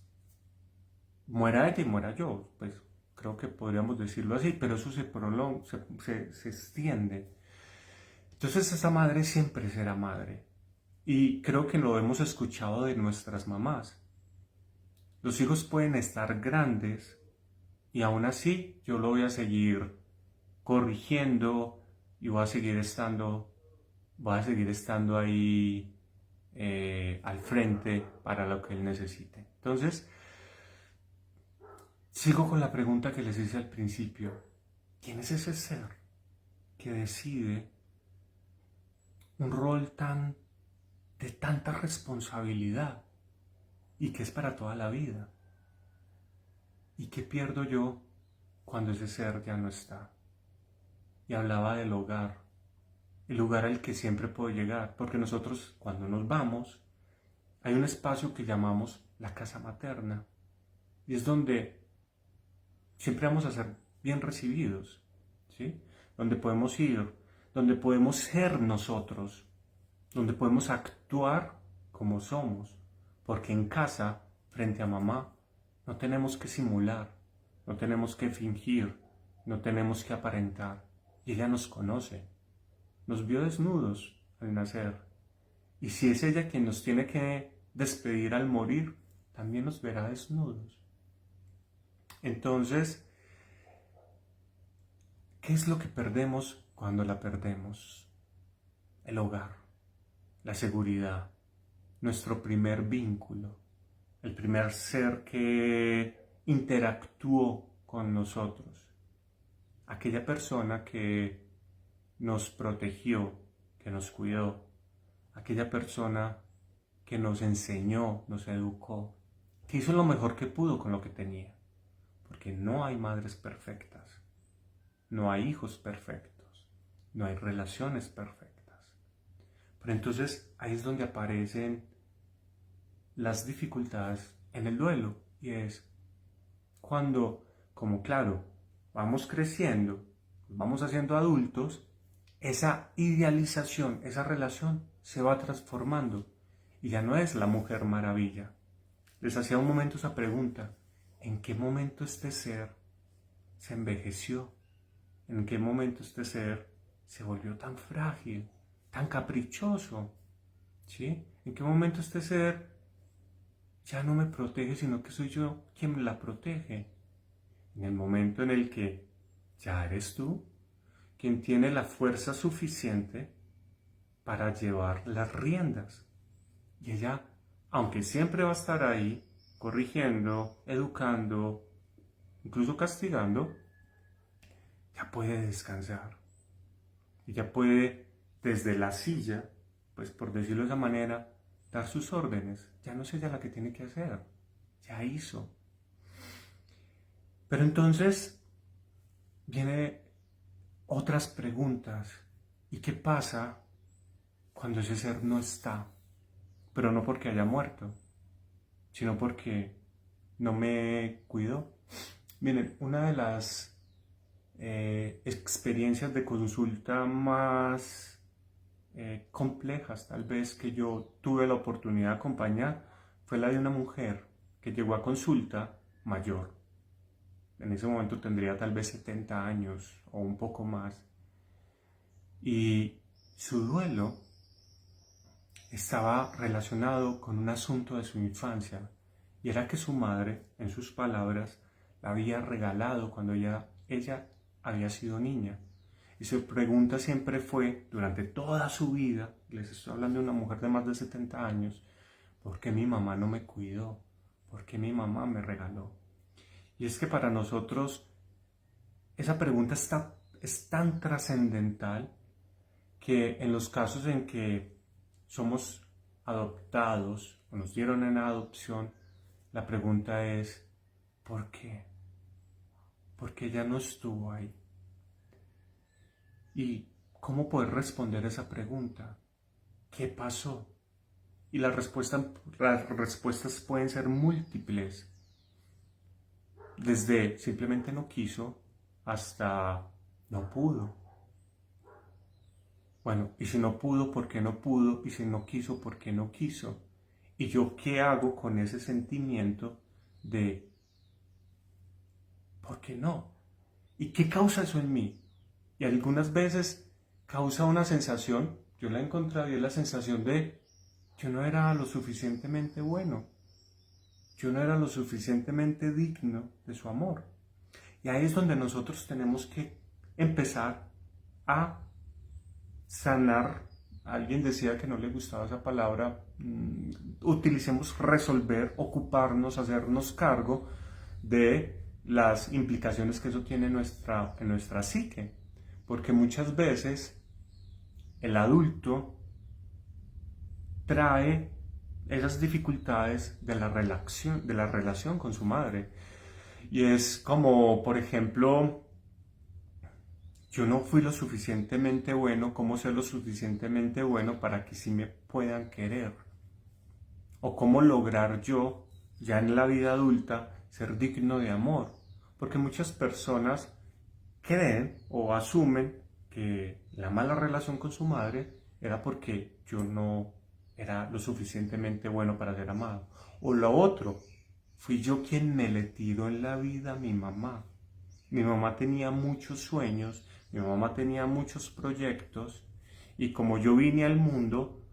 muera ella y muera yo. Pues, creo que podríamos decirlo así, pero eso se prolonga, se extiende. Entonces esa madre siempre será madre. Y creo que lo hemos escuchado de nuestras mamás. Los hijos pueden estar grandes y aún así yo lo voy a seguir corrigiendo y voy a seguir estando ahí al frente para lo que él necesite. Entonces, sigo con la pregunta que les hice al principio. ¿Quién es ese ser que decide un rol de tanta responsabilidad y que es para toda la vida? ¿Y qué pierdo yo cuando ese ser ya no está? Y hablaba del hogar, el lugar al que siempre puedo llegar, porque nosotros cuando nos vamos, hay un espacio que llamamos la casa materna, y es donde siempre vamos a ser bien recibidos, ¿sí? Donde podemos ir, donde podemos ser nosotros, donde podemos actuar como somos, porque en casa, frente a mamá, no tenemos que simular, no tenemos que fingir, no tenemos que aparentar, y ella nos conoce, nos vio desnudos al nacer, y si es ella quien nos tiene que despedir al morir, también nos verá desnudos. Entonces, ¿qué es lo que perdemos cuando la perdemos? El hogar, la seguridad, nuestro primer vínculo, el primer ser que interactuó con nosotros, aquella persona que nos protegió, que nos cuidó, aquella persona que nos enseñó, nos educó, que hizo lo mejor que pudo con lo que tenía, porque no hay madres perfectas, no hay hijos perfectos, no hay relaciones perfectas. Pero entonces ahí es donde aparecen las dificultades en el duelo, y es cuando, como claro, vamos creciendo, vamos haciendo adultos, esa idealización, esa relación se va transformando y ya no es la mujer maravilla. Les hacía un momento esa pregunta: ¿en qué momento este ser se envejeció? ¿En qué momento este ser se volvió tan frágil, tan caprichoso? ¿Sí? ¿En qué momento este ser ya no me protege, sino que soy yo quien la protege? En el momento en el que ya eres tú quien tiene la fuerza suficiente para llevar las riendas. Y ella, aunque siempre va a estar ahí, corrigiendo, educando, incluso castigando, ya puede descansar. Y ya puede, desde la silla, pues por decirlo de esa manera, dar sus órdenes. Ya no es ella la que tiene que hacer, ya hizo. Pero entonces viene otras preguntas. ¿Y qué pasa cuando ese ser no está? Pero no porque haya muerto, sino porque no me cuidó. Miren, una de las experiencias de consulta más complejas tal vez que yo tuve la oportunidad de acompañar fue la de una mujer que llegó a consulta mayor. En ese momento tendría tal vez 70 años o un poco más. Y su duelo estaba relacionado con un asunto de su infancia, y era que su madre, en sus palabras, la había regalado cuando ella había sido niña. Y su pregunta siempre fue, durante toda su vida, les estoy hablando de una mujer de más de 70 años, ¿por qué mi mamá no me cuidó? ¿Por qué mi mamá me regaló? Y es que para nosotros esa pregunta es tan trascendental que en los casos en que somos adoptados o nos dieron en adopción, la pregunta es ¿por qué? ¿Por qué ella no estuvo ahí? ¿Y cómo poder responder esa pregunta? ¿Qué pasó? Y las respuestas pueden ser múltiples, desde simplemente no quiso hasta no pudo. Bueno, y si no pudo, ¿por qué no pudo? Y si no quiso, ¿por qué no quiso? ¿Y yo qué hago con ese sentimiento de ¿Por qué no? ¿Y qué causa eso en mí? Y algunas veces causa una sensación, yo la he encontrado y es la sensación de yo no era lo suficientemente bueno, yo no era lo suficientemente digno de su amor. Y ahí es donde nosotros tenemos que empezar a sanar. Alguien decía que no le gustaba esa palabra. Utilicemos resolver, ocuparnos, hacernos cargo de las implicaciones que eso tiene en nuestra psique. Porque muchas veces el adulto trae esas dificultades de la relación con su madre. Y es como, por ejemplo, yo no fui lo suficientemente bueno, ¿cómo ser lo suficientemente bueno para que sí me puedan querer? O cómo lograr yo, ya en la vida adulta, ser digno de amor. Porque muchas personas creen o asumen que la mala relación con su madre era porque yo no era lo suficientemente bueno para ser amado. O lo otro, fui yo quien me le tiró en la vida a mi mamá. Mi mamá tenía muchos sueños, mi mamá tenía muchos proyectos y como yo vine al mundo,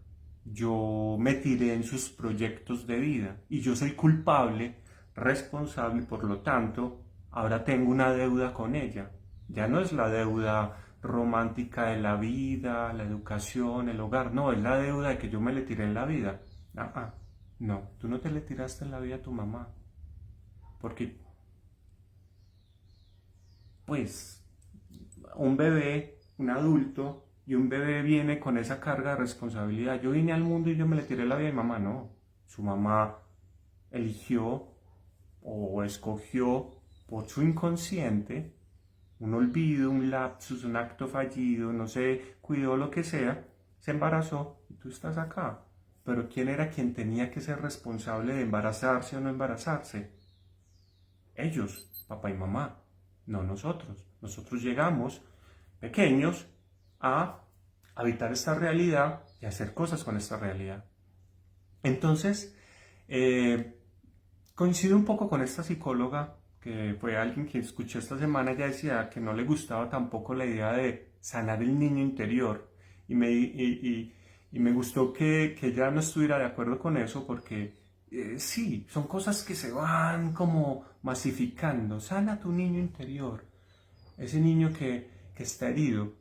yo me tiré en sus proyectos de vida y yo soy culpable, responsable, por lo tanto, ahora tengo una deuda con ella. Ya no es la deuda romántica de la vida, la educación, el hogar, no, es la deuda de que yo me le tiré en la vida. No, tú no te le tiraste en la vida a tu mamá, porque pues un bebé, un adulto y un bebé viene con esa carga de responsabilidad. Yo vine al mundo y yo me le tiré la vida a mi mamá, no. Su mamá eligió o escogió por su inconsciente un olvido, un lapsus, un acto fallido, no sé, cuidó lo que sea, se embarazó y tú estás acá. Pero ¿quién era quien tenía que ser responsable de embarazarse o no embarazarse? Ellos, papá y mamá, no nosotros. Nosotros llegamos pequeños a habitar esta realidad y hacer cosas con esta realidad. Entonces, coincido un poco con esta psicóloga, que fue alguien que escuché esta semana. Ella decía que no le gustaba tampoco la idea de sanar el niño interior. Y me gustó que ella no estuviera de acuerdo con eso porque sí, son cosas que se van como masificando. Sana tu niño interior, ese niño que está herido.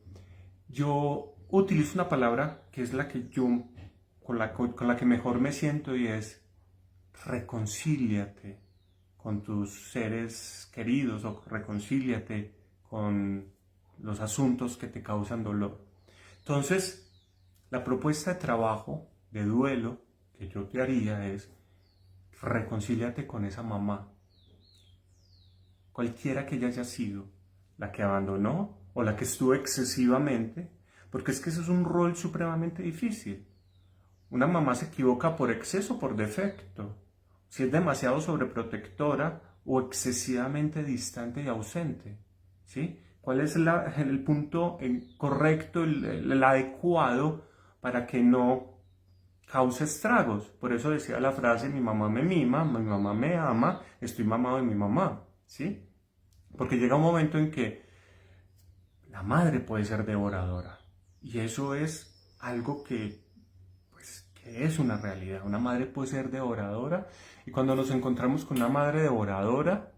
Yo utilizo una palabra que es la que yo, con la que mejor me siento y es reconcíliate con tus seres queridos o reconcíliate con los asuntos que te causan dolor. Entonces, la propuesta de trabajo, de duelo, que yo te haría es reconcíliate con esa mamá, cualquiera que ella haya sido, la que abandonó o la que estuvo excesivamente, porque es que eso es un rol supremamente difícil. Una mamá se equivoca por exceso o por defecto, si es demasiado sobreprotectora o excesivamente distante y ausente, ¿sí? ¿Cuál es el punto correcto, el adecuado para que no cause estragos? Por eso decía la frase, mi mamá me mima, mi mamá me ama, estoy mamado de mi mamá, ¿sí? Porque llega un momento en que la madre puede ser devoradora y eso es algo que es una realidad. Una madre puede ser devoradora y cuando nos encontramos con una madre devoradora,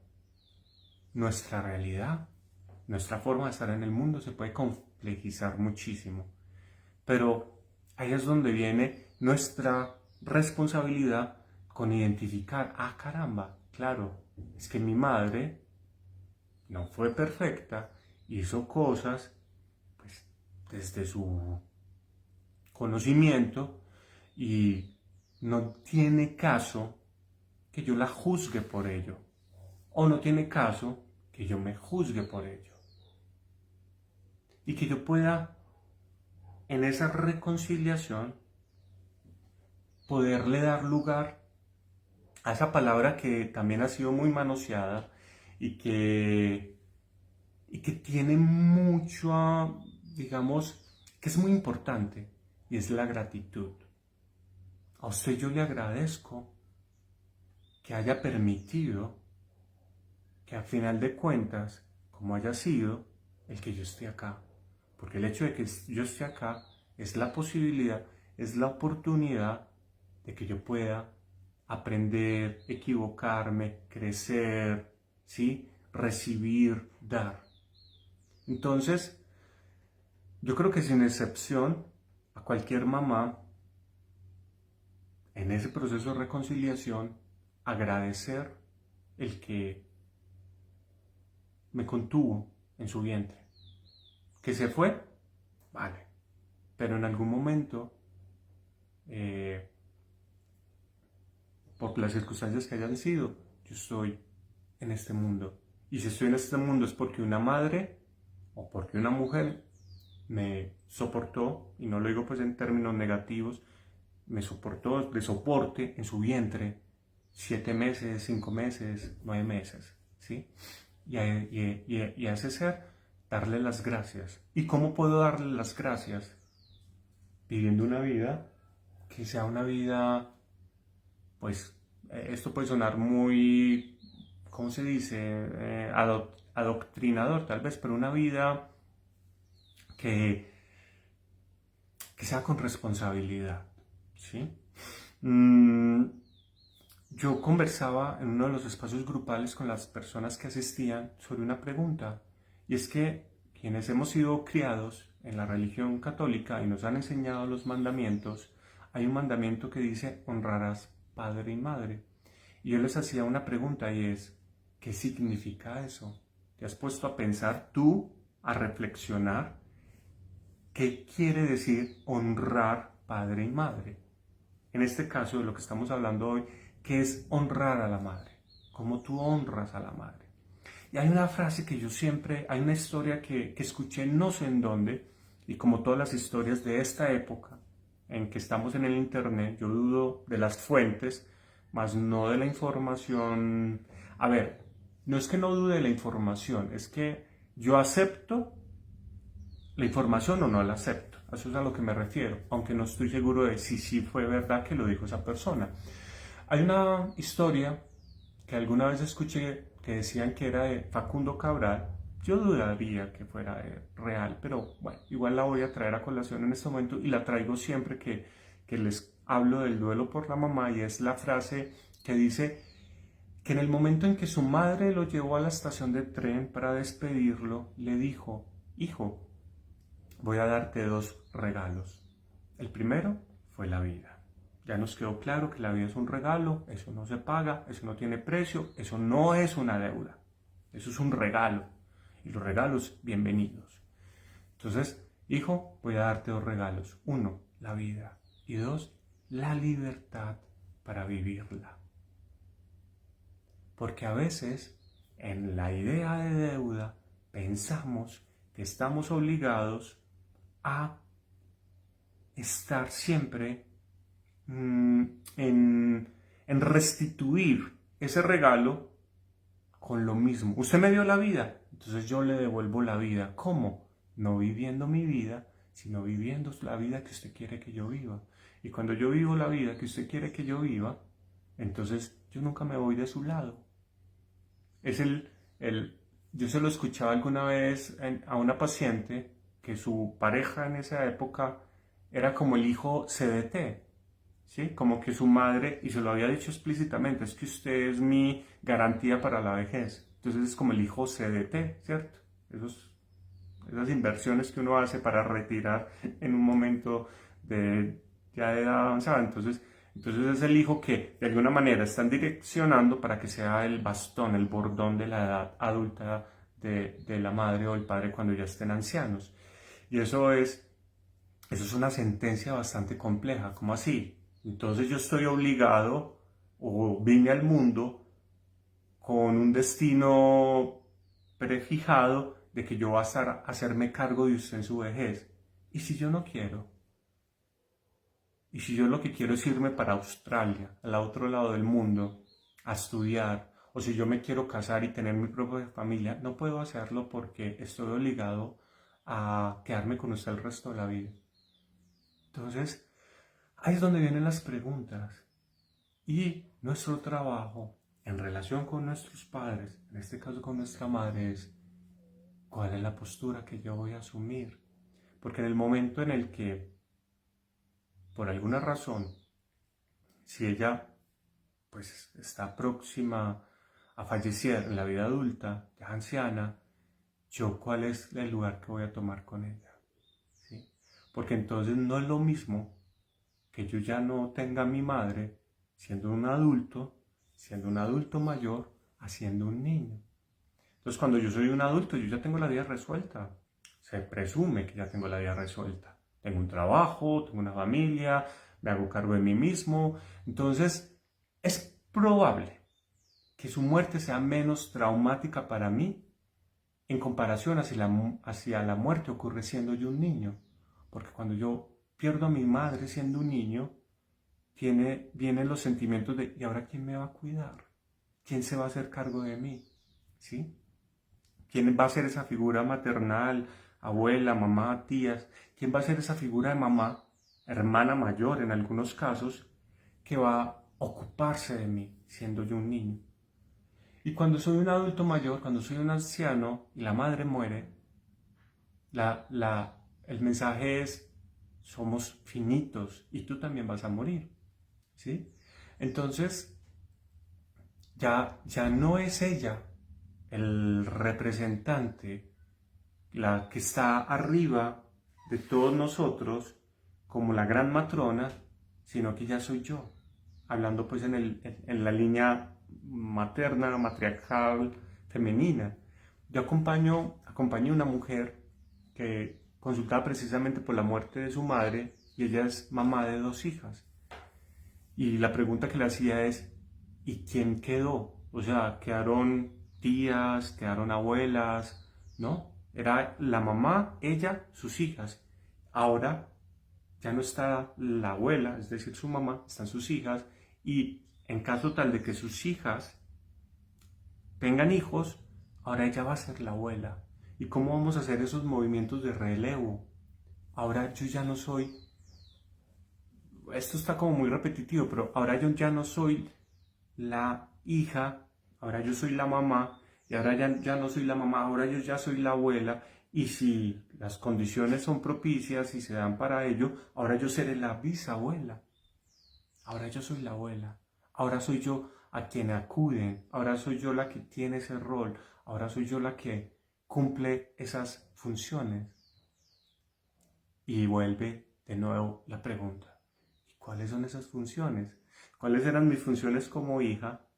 nuestra realidad, nuestra forma de estar en el mundo se puede complejizar muchísimo. Pero ahí es donde viene nuestra responsabilidad con identificar, caramba, claro, es que mi madre no fue perfecta, hizo cosas pues desde su conocimiento y no tiene caso que yo la juzgue por ello o no tiene caso que yo me juzgue por ello y que yo pueda en esa reconciliación poderle dar lugar a esa palabra que también ha sido muy manoseada y que tiene mucho, digamos, que es muy importante y es la gratitud. A usted yo le agradezco que haya permitido que a final de cuentas, como haya sido, el que yo esté acá. Porque el hecho de que yo esté acá es la posibilidad, es la oportunidad de que yo pueda aprender, equivocarme, crecer, ¿sí? Recibir, dar. Entonces, yo creo que sin excepción, a cualquier mamá, en ese proceso de reconciliación, agradecer el que me contuvo en su vientre. ¿Que se fue? Vale. Pero en algún momento, por las circunstancias que hayan sido, yo estoy en este mundo. Y si estoy en este mundo es porque una madre o porque una mujer me soportó, y no lo digo pues en términos negativos, me soportó de soporte en su vientre 7 meses, 5 meses, 9 meses, ¿sí? Y a ese ser darle las gracias. ¿Y cómo puedo darle las gracias? Viviendo una vida que sea una vida, pues, esto puede sonar muy, ¿cómo se dice? Adoctrinador tal vez, pero una vida que, que sea con responsabilidad, ¿sí? Yo conversaba en uno de los espacios grupales con las personas que asistían sobre una pregunta, y es que quienes hemos sido criados en la religión católica y nos han enseñado los mandamientos, hay un mandamiento que dice honrarás padre y madre. Y yo les hacía una pregunta y es, ¿qué significa eso? ¿Te has puesto a pensar tú, a reflexionar? ¿Qué quiere decir honrar padre y madre? En este caso de lo que estamos hablando hoy, ¿qué es honrar a la madre? ¿Cómo tú honras a la madre? Y hay una frase que yo siempre, hay una historia que escuché no sé en dónde, y como todas las historias de esta época en que estamos en el internet, yo dudo de las fuentes, más no de la información. A ver, no es que no dude de la información, es que yo acepto la información o no la acepto. Eso es a lo que me refiero, aunque no estoy seguro de si sí fue verdad que lo dijo esa persona. Hay una historia que alguna vez escuché que decían que era de Facundo Cabral. Yo dudaría que fuera real, pero bueno, igual la voy a traer a colación en este momento y la traigo siempre que les hablo del duelo por la mamá, y es la frase que dice que en el momento en que su madre lo llevó a la estación de tren para despedirlo, le dijo: hijo, voy a darte 2 regalos. El primero fue la vida. Ya nos quedó claro que la vida es un regalo, eso no se paga, eso no tiene precio, eso no es una deuda, eso es un regalo. Y los regalos, bienvenidos. Entonces, hijo, voy a darte 2 regalos. 1, la vida. Y 2, la libertad para vivirla. Porque a veces, en la idea de deuda, pensamos que estamos obligados a estar siempre en restituir ese regalo con lo mismo. Usted me dio la vida, entonces yo le devuelvo la vida. ¿Cómo? No viviendo mi vida, sino viviendo la vida que usted quiere que yo viva. Y cuando yo vivo la vida que usted quiere que yo viva, entonces yo nunca me voy de su lado. Es yo se lo escuchaba alguna vez a una paciente que su pareja en esa época era como el hijo CDT, ¿sí? Como que su madre, y se lo había dicho explícitamente, es que usted es mi garantía para la vejez. Entonces es como el hijo CDT, ¿cierto? Esas inversiones que uno hace para retirar en un momento ya de edad avanzada. Entonces es el hijo que de alguna manera están direccionando para que sea el bastón, el bordón de la edad adulta de la madre o el padre cuando ya estén ancianos. Y eso es una sentencia bastante compleja. ¿Cómo así? Entonces yo estoy obligado o vine al mundo con un destino prefijado de que yo voy a hacerme cargo de usted en su vejez. ¿Y si yo no quiero? ¿Y si yo lo que quiero es irme para Australia, al otro lado del mundo, a estudiar? O si yo me quiero casar y tener mi propia familia, no puedo hacerlo porque estoy obligado a quedarme con usted el resto de la vida. Entonces, ahí es donde vienen las preguntas. Y nuestro trabajo en relación con nuestros padres, en este caso con nuestra madre, es cuál es la postura que yo voy a asumir. Porque en el momento en el que, por alguna razón, si ella pues está próxima a fallecer en la vida adulta, ya anciana, yo cuál es el lugar que voy a tomar con ella, ¿sí? Porque entonces no es lo mismo que yo ya no tenga a mi madre siendo un adulto mayor, haciendo un niño. Entonces cuando yo soy un adulto, yo ya tengo la vida resuelta. Se presume que ya tengo la vida resuelta. Tengo un trabajo, tengo una familia, me hago cargo de mí mismo. Entonces es probable que su muerte sea menos traumática para mí en comparación hacia la muerte ocurre siendo yo un niño. Porque cuando yo pierdo a mi madre siendo un niño, vienen los sentimientos de ¿y ahora quién me va a cuidar? ¿Quién se va a hacer cargo de mí? ¿Sí? ¿Quién va a ser esa figura maternal, abuela, mamá, tías? ¿Quién va a ser esa figura de mamá, hermana mayor en algunos casos, que va a ocuparse de mí siendo yo un niño? Y cuando soy un adulto mayor, cuando soy un anciano y la madre muere, el mensaje es, somos finitos y tú también vas a morir, ¿sí? Entonces, ya no es ella el representante, la que está arriba de todos nosotros, como la gran matrona, sino que ya soy yo, hablando pues en la línea materna, matriarcal, femenina. Yo acompañé a una mujer que consultaba precisamente por la muerte de su madre y ella es mamá de 2 hijas. Y la pregunta que le hacía es, ¿y quién quedó? O sea, ¿quedaron tías, quedaron abuelas? ¿No? Era la mamá, ella, sus hijas. Ahora ya no está la abuela, es decir, su mamá, están sus hijas. Y en caso tal de que sus hijas tengan hijos, ahora ella va a ser la abuela. ¿Y cómo vamos a hacer esos movimientos de relevo? Ahora yo ya no soy, esto está como muy repetitivo, pero ahora yo ya no soy la hija, ahora yo soy la mamá, y ahora ya no soy la mamá, ahora yo ya soy la abuela, y si las condiciones son propicias y se dan para ello, ahora yo seré la bisabuela, ahora yo soy la abuela, ahora soy yo a quien acuden, ahora soy yo la que tiene ese rol, ahora soy yo la que cumple esas funciones. Y vuelve de nuevo la pregunta, ¿y cuáles son esas funciones? ¿Cuáles eran mis funciones como hija?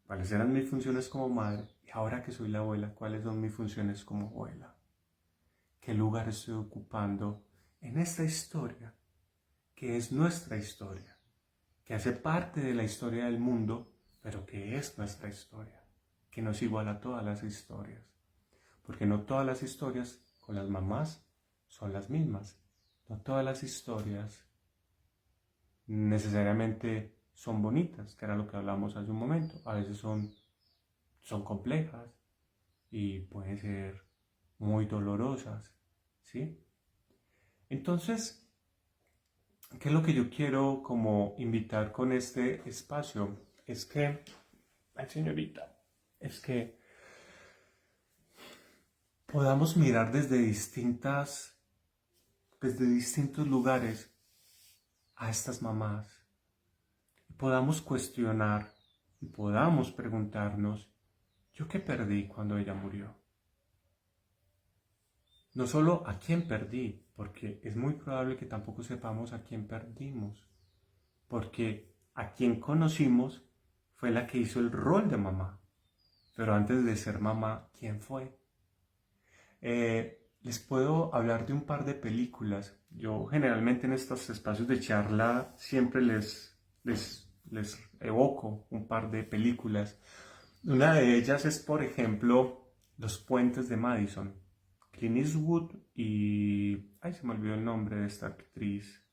¿Cuáles eran mis funciones como madre? Y ahora que soy la abuela, ¿cuáles son mis funciones como abuela? ¿Qué lugar estoy ocupando en esta historia, que es nuestra historia, que hace parte de la historia del mundo, pero que es nuestra historia, que no es igual a todas las historias? Porque no todas las historias con las mamás son las mismas. No todas las historias necesariamente son bonitas, que era lo que hablamos hace un momento. A veces son complejas y pueden ser muy dolorosas, ¿sí? Entonces, ¿qué es lo que yo quiero como invitar con este espacio? Es que, ay señorita, es que podamos mirar desde distintos lugares a estas mamás y podamos cuestionar y podamos preguntarnos, ¿yo qué perdí cuando ella murió? No solo a quién perdí, porque es muy probable que tampoco sepamos a quién perdimos, porque a quien conocimos fue la que hizo el rol de mamá, pero antes de ser mamá, ¿quién fue? Les puedo hablar de un par de películas. Yo generalmente en estos espacios de charla siempre les evoco un par de películas. Una de ellas es, por ejemplo, Los Puentes de Madison. Clint Eastwood y... Ay, se me olvidó el nombre de esta actriz.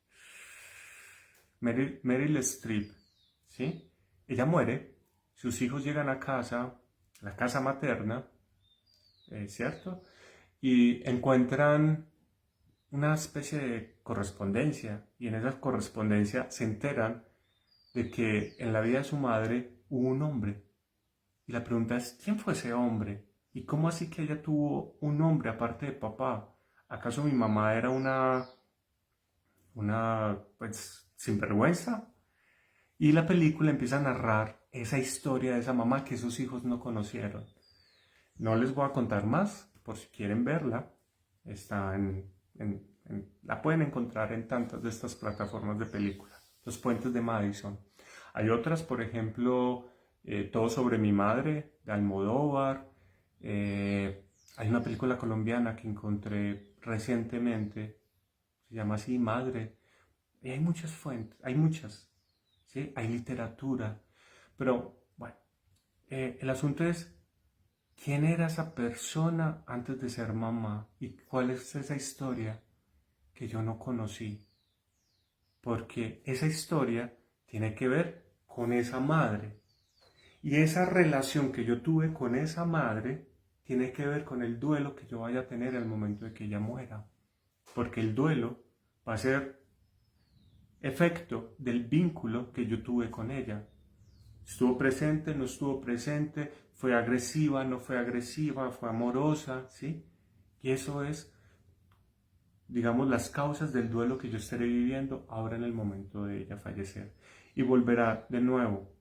Meryl Streep, ¿sí? Ella muere, sus hijos llegan a casa, la casa materna, ¿cierto? Y encuentran una especie de correspondencia, y en esa correspondencia se enteran de que en la vida de su madre hubo un hombre, Y la pregunta es, ¿quién fue ese hombre? ¿Y cómo así que ella tuvo un hombre aparte de papá? ¿Acaso mi mamá era una pues, sinvergüenza? Y la película empieza a narrar esa historia de esa mamá que sus hijos no conocieron. No les voy a contar más, por si quieren verla. Está la pueden encontrar en tantas de estas plataformas de película. Los Puentes de Madison. Hay otras, por ejemplo, Todo sobre mi madre, de Almodóvar. Hay una película colombiana que encontré recientemente, se llama así, Madre. Y hay muchas fuentes, hay muchas, ¿sí? Hay literatura. Pero, bueno, el asunto es, ¿quién era esa persona antes de ser mamá? ¿Y cuál es esa historia que yo no conocí? Porque esa historia tiene que ver con esa madre. Y esa relación que yo tuve con esa madre tiene que ver con el duelo que yo vaya a tener al momento de que ella muera. Porque el duelo va a ser efecto del vínculo que yo tuve con ella. ¿Estuvo presente? ¿No estuvo presente? ¿Fue agresiva? ¿No fue agresiva? ¿Fue amorosa? ¿Sí? Y eso es, digamos, las causas del duelo que yo estaré viviendo ahora en el momento de ella fallecer. Y volverá de nuevo.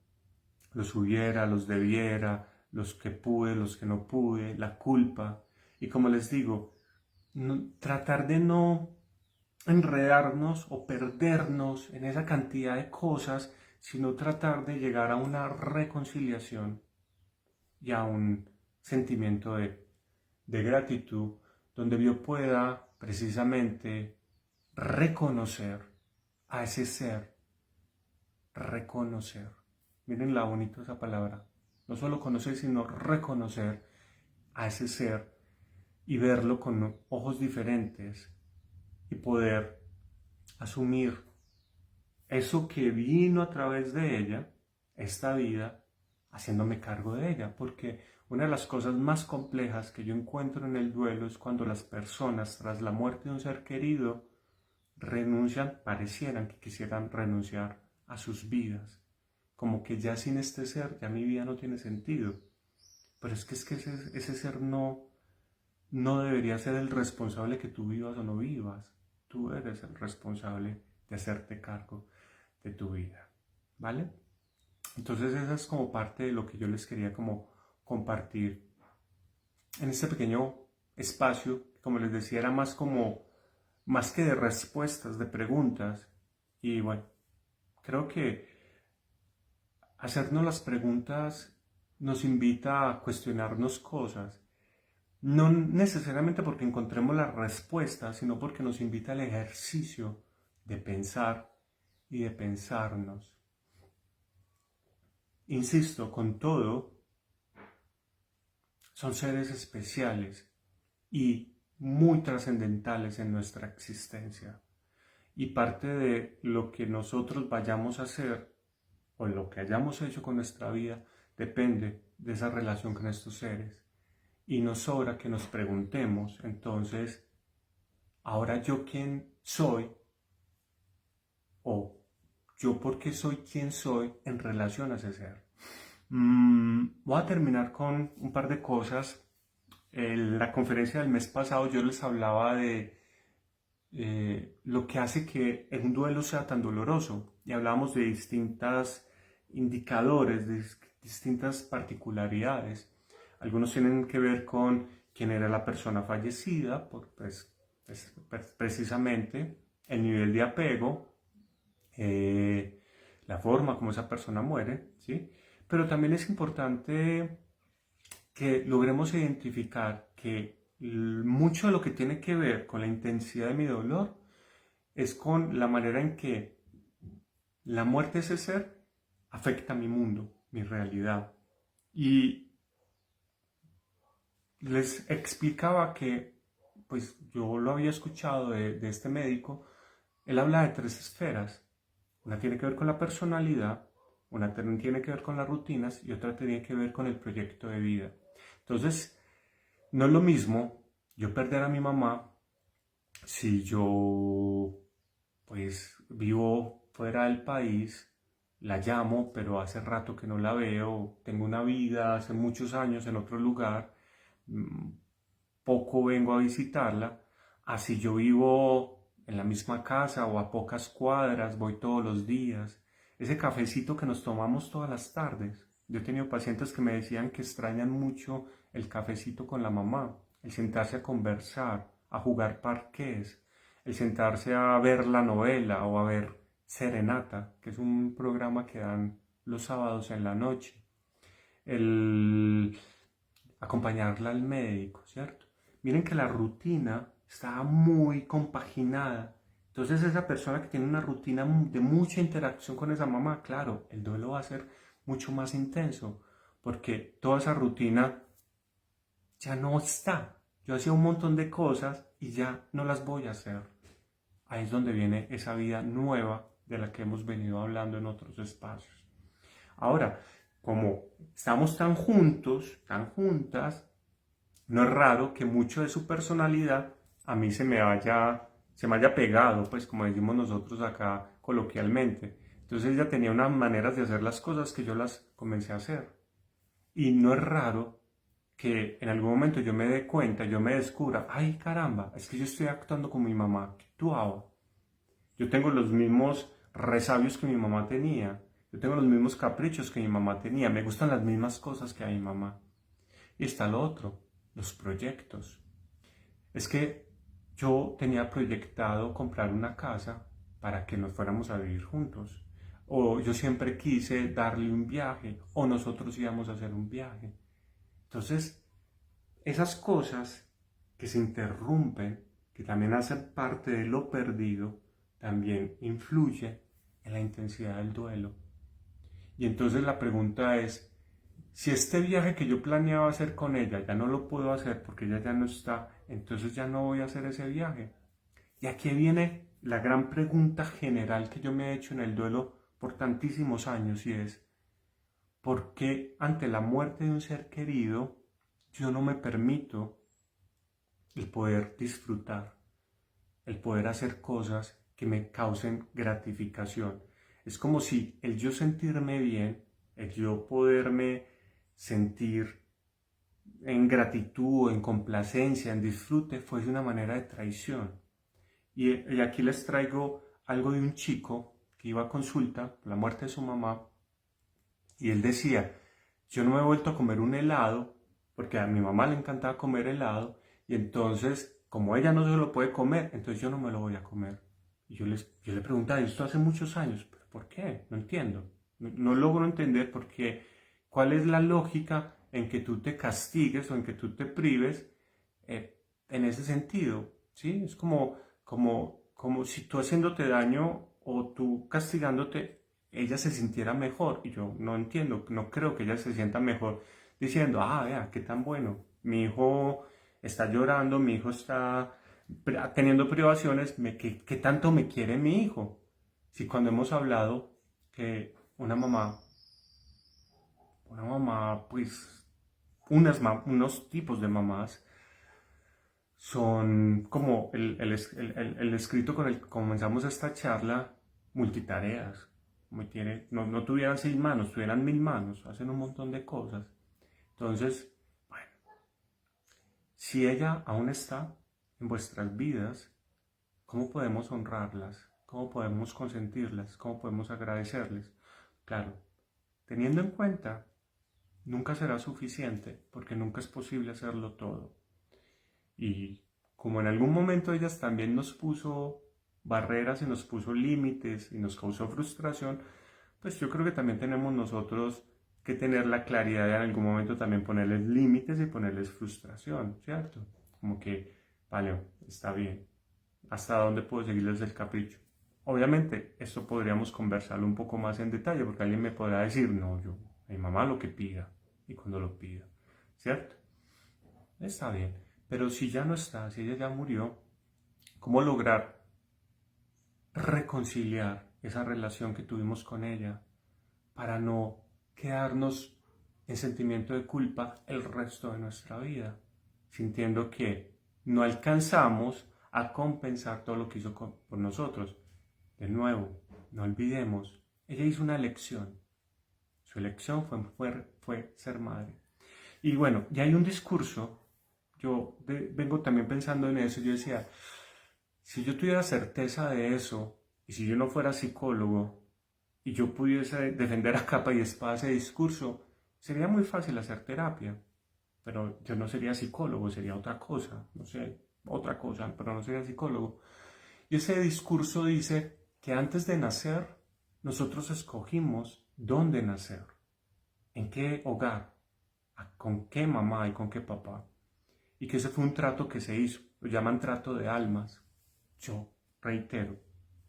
Los hubiera, los debiera, los que pude, los que no pude, la culpa. Y como les digo, tratar de no enredarnos o perdernos en esa cantidad de cosas, sino tratar de llegar a una reconciliación y a un sentimiento de gratitud, donde yo pueda precisamente reconocer a ese ser, reconocer. Miren la bonita esa palabra. No solo conocer, sino reconocer a ese ser y verlo con ojos diferentes y poder asumir eso que vino a través de ella, esta vida, haciéndome cargo de ella, porque una de las cosas más complejas que yo encuentro en el duelo es cuando las personas, tras la muerte de un ser querido, renuncian, parecieran que quisieran renunciar a sus vidas, como que ya sin este ser, ya mi vida no tiene sentido. Pero es que ese ser no debería ser el responsable que tú vivas o no vivas. Tú eres el responsable de hacerte cargo de tu vida, ¿vale? Entonces esa es como parte de lo que yo les quería como compartir en este pequeño espacio, como les decía, era más que de respuestas, de preguntas. Y bueno, creo que hacernos las preguntas nos invita a cuestionarnos cosas. No necesariamente porque encontremos la respuesta, sino porque nos invita al ejercicio de pensar y de pensarnos. Insisto, con todo, son seres especiales y muy trascendentales en nuestra existencia. Y parte de lo que nosotros vayamos a hacer o lo que hayamos hecho con nuestra vida depende de esa relación con estos seres. Y nos sobra que nos preguntemos, entonces, ahora yo quién soy o yo por qué soy quien soy en relación a ese ser. Voy a terminar con un par de cosas. En la conferencia del mes pasado yo les hablaba de lo que hace que un duelo sea tan doloroso y hablábamos de distintos indicadores, de distintas particularidades. Algunos tienen que ver con quién era la persona fallecida, precisamente el nivel de apego, la forma como esa persona muere, ¿sí? Pero también es importante que logremos identificar que mucho de lo que tiene que ver con la intensidad de mi dolor es con la manera en que la muerte de ese ser afecta mi mundo, mi realidad. Y les explicaba que, pues yo lo había escuchado de este médico, él habla de tres esferas. Una tiene que ver con la personalidad, una tiene que ver con las rutinas y otra tiene que ver con el proyecto de vida. Entonces, no es lo mismo yo perder a mi mamá si yo pues vivo fuera del país, la llamo, pero hace rato que no la veo, tengo una vida hace muchos años en otro lugar, mm, poco vengo a visitarla, así yo vivo en la misma casa o a pocas cuadras, voy todos los días, ese cafecito que nos tomamos todas las tardes. Yo he tenido pacientes que me decían que extrañan mucho el cafecito con la mamá, el sentarse a conversar, a jugar parqués, el sentarse a ver la novela o a ver Serenata, que es un programa que dan los sábados en la noche, el acompañarla al médico, ¿cierto? Miren que la rutina está muy compaginada. Entonces esa persona que tiene una rutina de mucha interacción con esa mamá, claro, el duelo va a ser mucho más intenso, porque toda esa rutina ya no está. Yo hacía un montón de cosas y ya no las voy a hacer. Ahí es donde viene esa vida nueva de la que hemos venido hablando en otros espacios. Ahora, como estamos tan juntos, tan juntas, no es raro que mucho de su personalidad a mí se me haya pegado, pues como decimos nosotros acá coloquialmente. Entonces ella tenía unas maneras de hacer las cosas que yo las comencé a hacer. Y no es raro que en algún momento yo me dé cuenta, yo me descubra, ay caramba, es que yo estoy actuando como mi mamá actuaba. Yo tengo los mismos resabios que mi mamá tenía. Yo tengo los mismos caprichos que mi mamá tenía. Me gustan las mismas cosas que a mi mamá. Y está lo otro, los proyectos. Es que yo tenía proyectado comprar una casa para que nos fuéramos a vivir juntos. O yo siempre quise darle un viaje. O nosotros íbamos a hacer un viaje. Entonces, esas cosas que se interrumpen, que también hacen parte de lo perdido, también influye en la intensidad del duelo. Y entonces la pregunta es, si este viaje que yo planeaba hacer con ella ya no lo puedo hacer porque ella ya no está, entonces ya no voy a hacer ese viaje. Y aquí viene la gran pregunta general que yo me he hecho en el duelo por tantísimos años y es, ¿por qué ante la muerte de un ser querido yo no me permito el poder disfrutar, el poder hacer cosas que me causen gratificación? Es como si el yo sentirme bien, el yo poderme sentir en gratitud, en complacencia, en disfrute, fuese una manera de traición. Y aquí les traigo algo de un chico que iba a consulta por la muerte de su mamá y él decía, yo no me he vuelto a comer un helado porque a mi mamá le encantaba comer helado y entonces como ella no se lo puede comer, entonces yo no me lo voy a comer. Y yo le preguntaba, esto hace muchos años, ¿pero por qué? No entiendo. No logro entender por qué, cuál es la lógica en que tú te castigues o en que tú te prives en ese sentido, ¿sí? Es como si tú haciéndote daño o tú castigándote, ella se sintiera mejor. Y yo no entiendo, no creo que ella se sienta mejor diciendo, ah, vea, qué tan bueno, mi hijo está llorando, mi hijo está teniendo privaciones, ¿qué tanto me quiere mi hijo? Si cuando hemos hablado que una mamá, pues, unos tipos de mamás son como el escrito con el que comenzamos esta charla, multitareas. No tuvieran 6 manos, tuvieran 1000 manos, hacen un montón de cosas. Entonces, bueno, si ella aún está en vuestras vidas, ¿cómo podemos honrarlas? ¿Cómo podemos consentirlas? ¿Cómo podemos agradecerles? Claro, teniendo en cuenta, nunca será suficiente porque nunca es posible hacerlo todo. Y como en algún momento ellas también nos puso barreras y nos puso límites y nos causó frustración, pues yo creo que también tenemos nosotros que tener la claridad de en algún momento también ponerles límites y ponerles frustración, ¿cierto? Como que, vale, está bien, ¿hasta dónde puedo seguirles el capricho? Obviamente, esto podríamos conversarlo un poco más en detalle, porque alguien me podrá decir, no, yo, a mi mamá lo que pida, y cuando lo pida, ¿cierto? Está bien, pero si ya no está, si ella ya murió, ¿cómo lograr reconciliar esa relación que tuvimos con ella para no quedarnos en sentimiento de culpa el resto de nuestra vida, sintiendo que no alcanzamos a compensar todo lo que hizo por nosotros? De nuevo, no olvidemos Ella hizo una elección. Su elección fue ser madre. Y bueno, ya hay un discurso. Vengo también pensando en eso. Yo decía, si yo tuviera certeza de eso, y si yo no fuera psicólogo, y yo pudiese defender a capa y espada ese discurso, sería muy fácil hacer terapia. Pero yo no sería psicólogo, sería otra cosa, no sé, otra cosa, pero no sería psicólogo. Y ese discurso dice que antes de nacer, nosotros escogimos dónde nacer, en qué hogar, con qué mamá y con qué papá. Y que ese fue un trato que se hizo, lo llaman trato de almas. Yo reitero,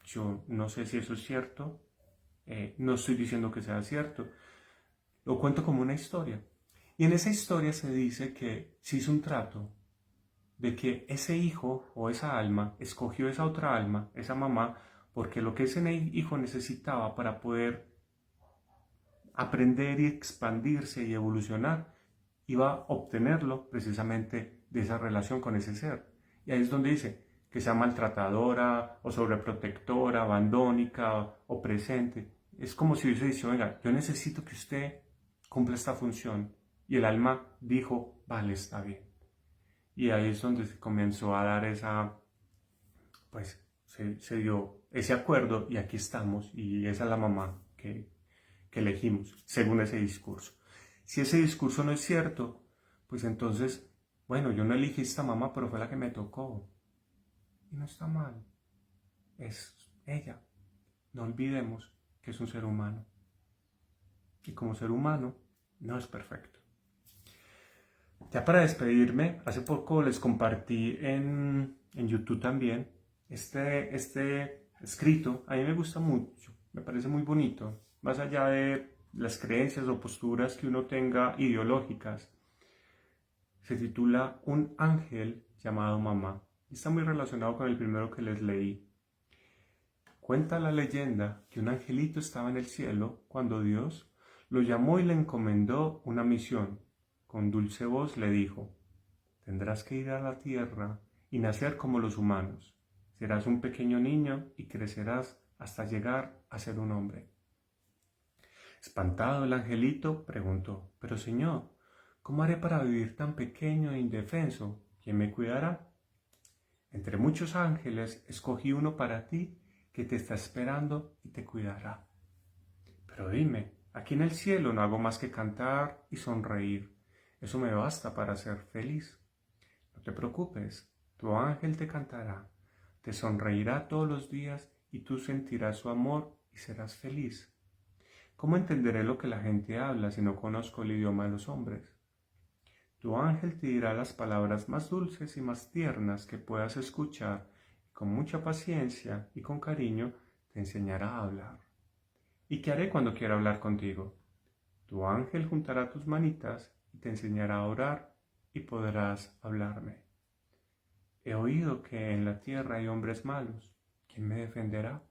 yo no sé si eso es cierto, no estoy diciendo que sea cierto, lo cuento como una historia. Y en esa historia se dice que se hizo un trato de que ese hijo o esa alma escogió esa otra alma, esa mamá, porque lo que ese hijo necesitaba para poder aprender y expandirse y evolucionar, iba a obtenerlo precisamente de esa relación con ese ser. Y ahí es donde dice que sea maltratadora o sobreprotectora, abandónica o presente. Es como si hubiese dicho, venga, yo necesito que usted cumpla esta función. Y el alma dijo, vale, está bien. Y ahí es donde se comenzó a dar pues se dio ese acuerdo y aquí estamos y esa es la mamá que elegimos según ese discurso. Si ese discurso no es cierto, pues entonces, bueno, yo no elegí esta mamá, pero fue la que me tocó. Y no está mal, es ella. No olvidemos que es un ser humano. Y como ser humano, no es perfecto. Ya para despedirme, hace poco les compartí en YouTube también este escrito. A mí me gusta mucho, me parece muy bonito, más allá de las creencias o posturas que uno tenga ideológicas. Se titula Un ángel llamado mamá y está muy relacionado con el primero que les leí. Cuenta la leyenda que un angelito estaba en el cielo cuando Dios lo llamó y le encomendó una misión. Con dulce voz le dijo: tendrás que ir a la tierra y nacer como los humanos. Serás un pequeño niño y crecerás hasta llegar a ser un hombre. Espantado, el angelito preguntó: pero señor, ¿cómo haré para vivir tan pequeño e indefenso? ¿Quién me cuidará? Entre muchos ángeles escogí uno para ti que te está esperando y te cuidará. Pero dime, aquí en el cielo no hago más que cantar y sonreír. Eso me basta para ser feliz. No te preocupes, tu ángel te cantará, te sonreirá todos los días y tú sentirás su amor y serás feliz. ¿Cómo entenderé lo que la gente habla si no conozco el idioma de los hombres? Tu ángel te dirá las palabras más dulces y más tiernas que puedas escuchar y con mucha paciencia y con cariño te enseñará a hablar. ¿Y qué haré cuando quiera hablar contigo? Tu ángel juntará tus manitas y te enseñará a orar y podrás hablarme. He oído que en la tierra hay hombres malos. ¿Quién me defenderá?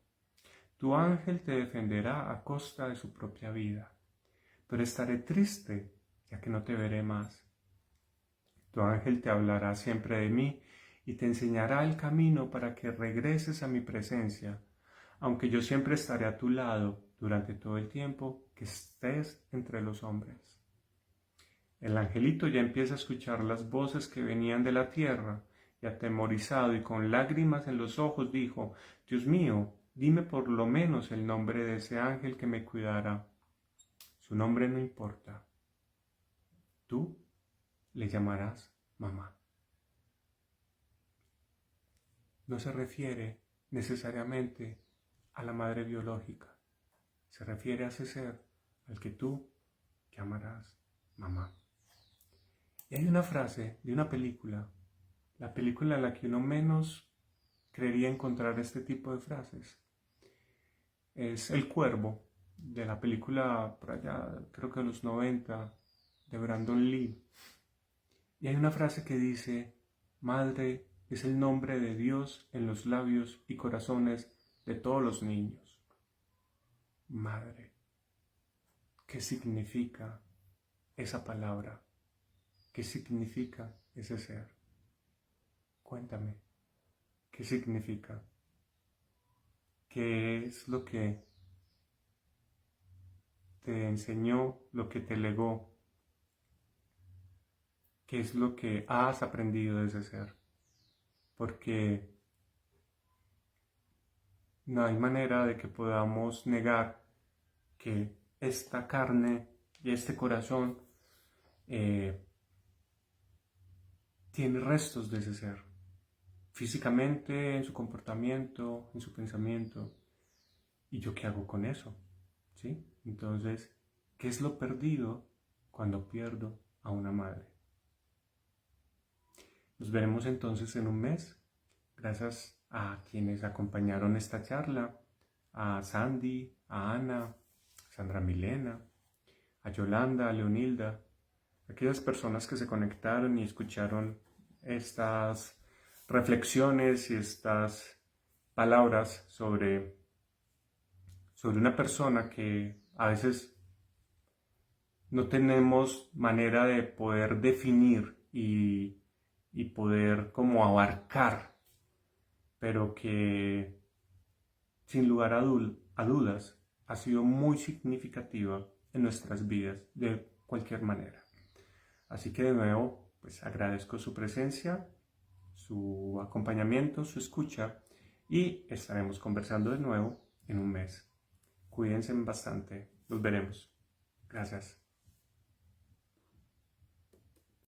Tu ángel te defenderá a costa de su propia vida. Pero estaré triste, ya que no te veré más. Tu ángel te hablará siempre de mí y te enseñará el camino para que regreses a mi presencia, aunque yo siempre estaré a tu lado durante todo el tiempo que estés entre los hombres. El angelito ya empieza a escuchar las voces que venían de la tierra y atemorizado y con lágrimas en los ojos dijo: Dios mío, dime por lo menos el nombre de ese ángel que me cuidará. Su nombre no importa. Tú le llamarás mamá. No se refiere necesariamente a la madre biológica. Se refiere a ese ser al que tú llamarás mamá. Y hay una frase de una película, la película en la que uno menos creería encontrar este tipo de frases. Es El Cuervo, de la película por allá, creo que de los 90, de Brandon Lee. Y hay una frase que dice: madre es el nombre de Dios en los labios y corazones de todos los niños. Madre. ¿Qué significa esa palabra? ¿Qué significa ese ser? Cuéntame, ¿qué significa? ¿Qué es lo que te enseñó, lo que te legó, qué es lo que has aprendido de ese ser. Porque no hay manera de que podamos negar que esta carne y este corazón tiene restos de ese ser, físicamente, en su comportamiento, en su pensamiento. ¿Y yo qué hago con eso? ¿Sí? Entonces, ¿qué es lo perdido cuando pierdo a una madre? Nos veremos entonces en un mes. Gracias a quienes acompañaron esta charla, a Sandy, a Ana, a Sandra Milena, a Yolanda, a Leonilda, aquellas personas que se conectaron y escucharon estas reflexiones y estas palabras sobre una persona que a veces no tenemos manera de poder definir y poder como abarcar, pero que sin lugar a dudas ha sido muy significativa en nuestras vidas de cualquier manera. Así que de nuevo, pues agradezco su presencia, su acompañamiento, su escucha y estaremos conversando de nuevo en un mes. Cuídense bastante, nos veremos. Gracias.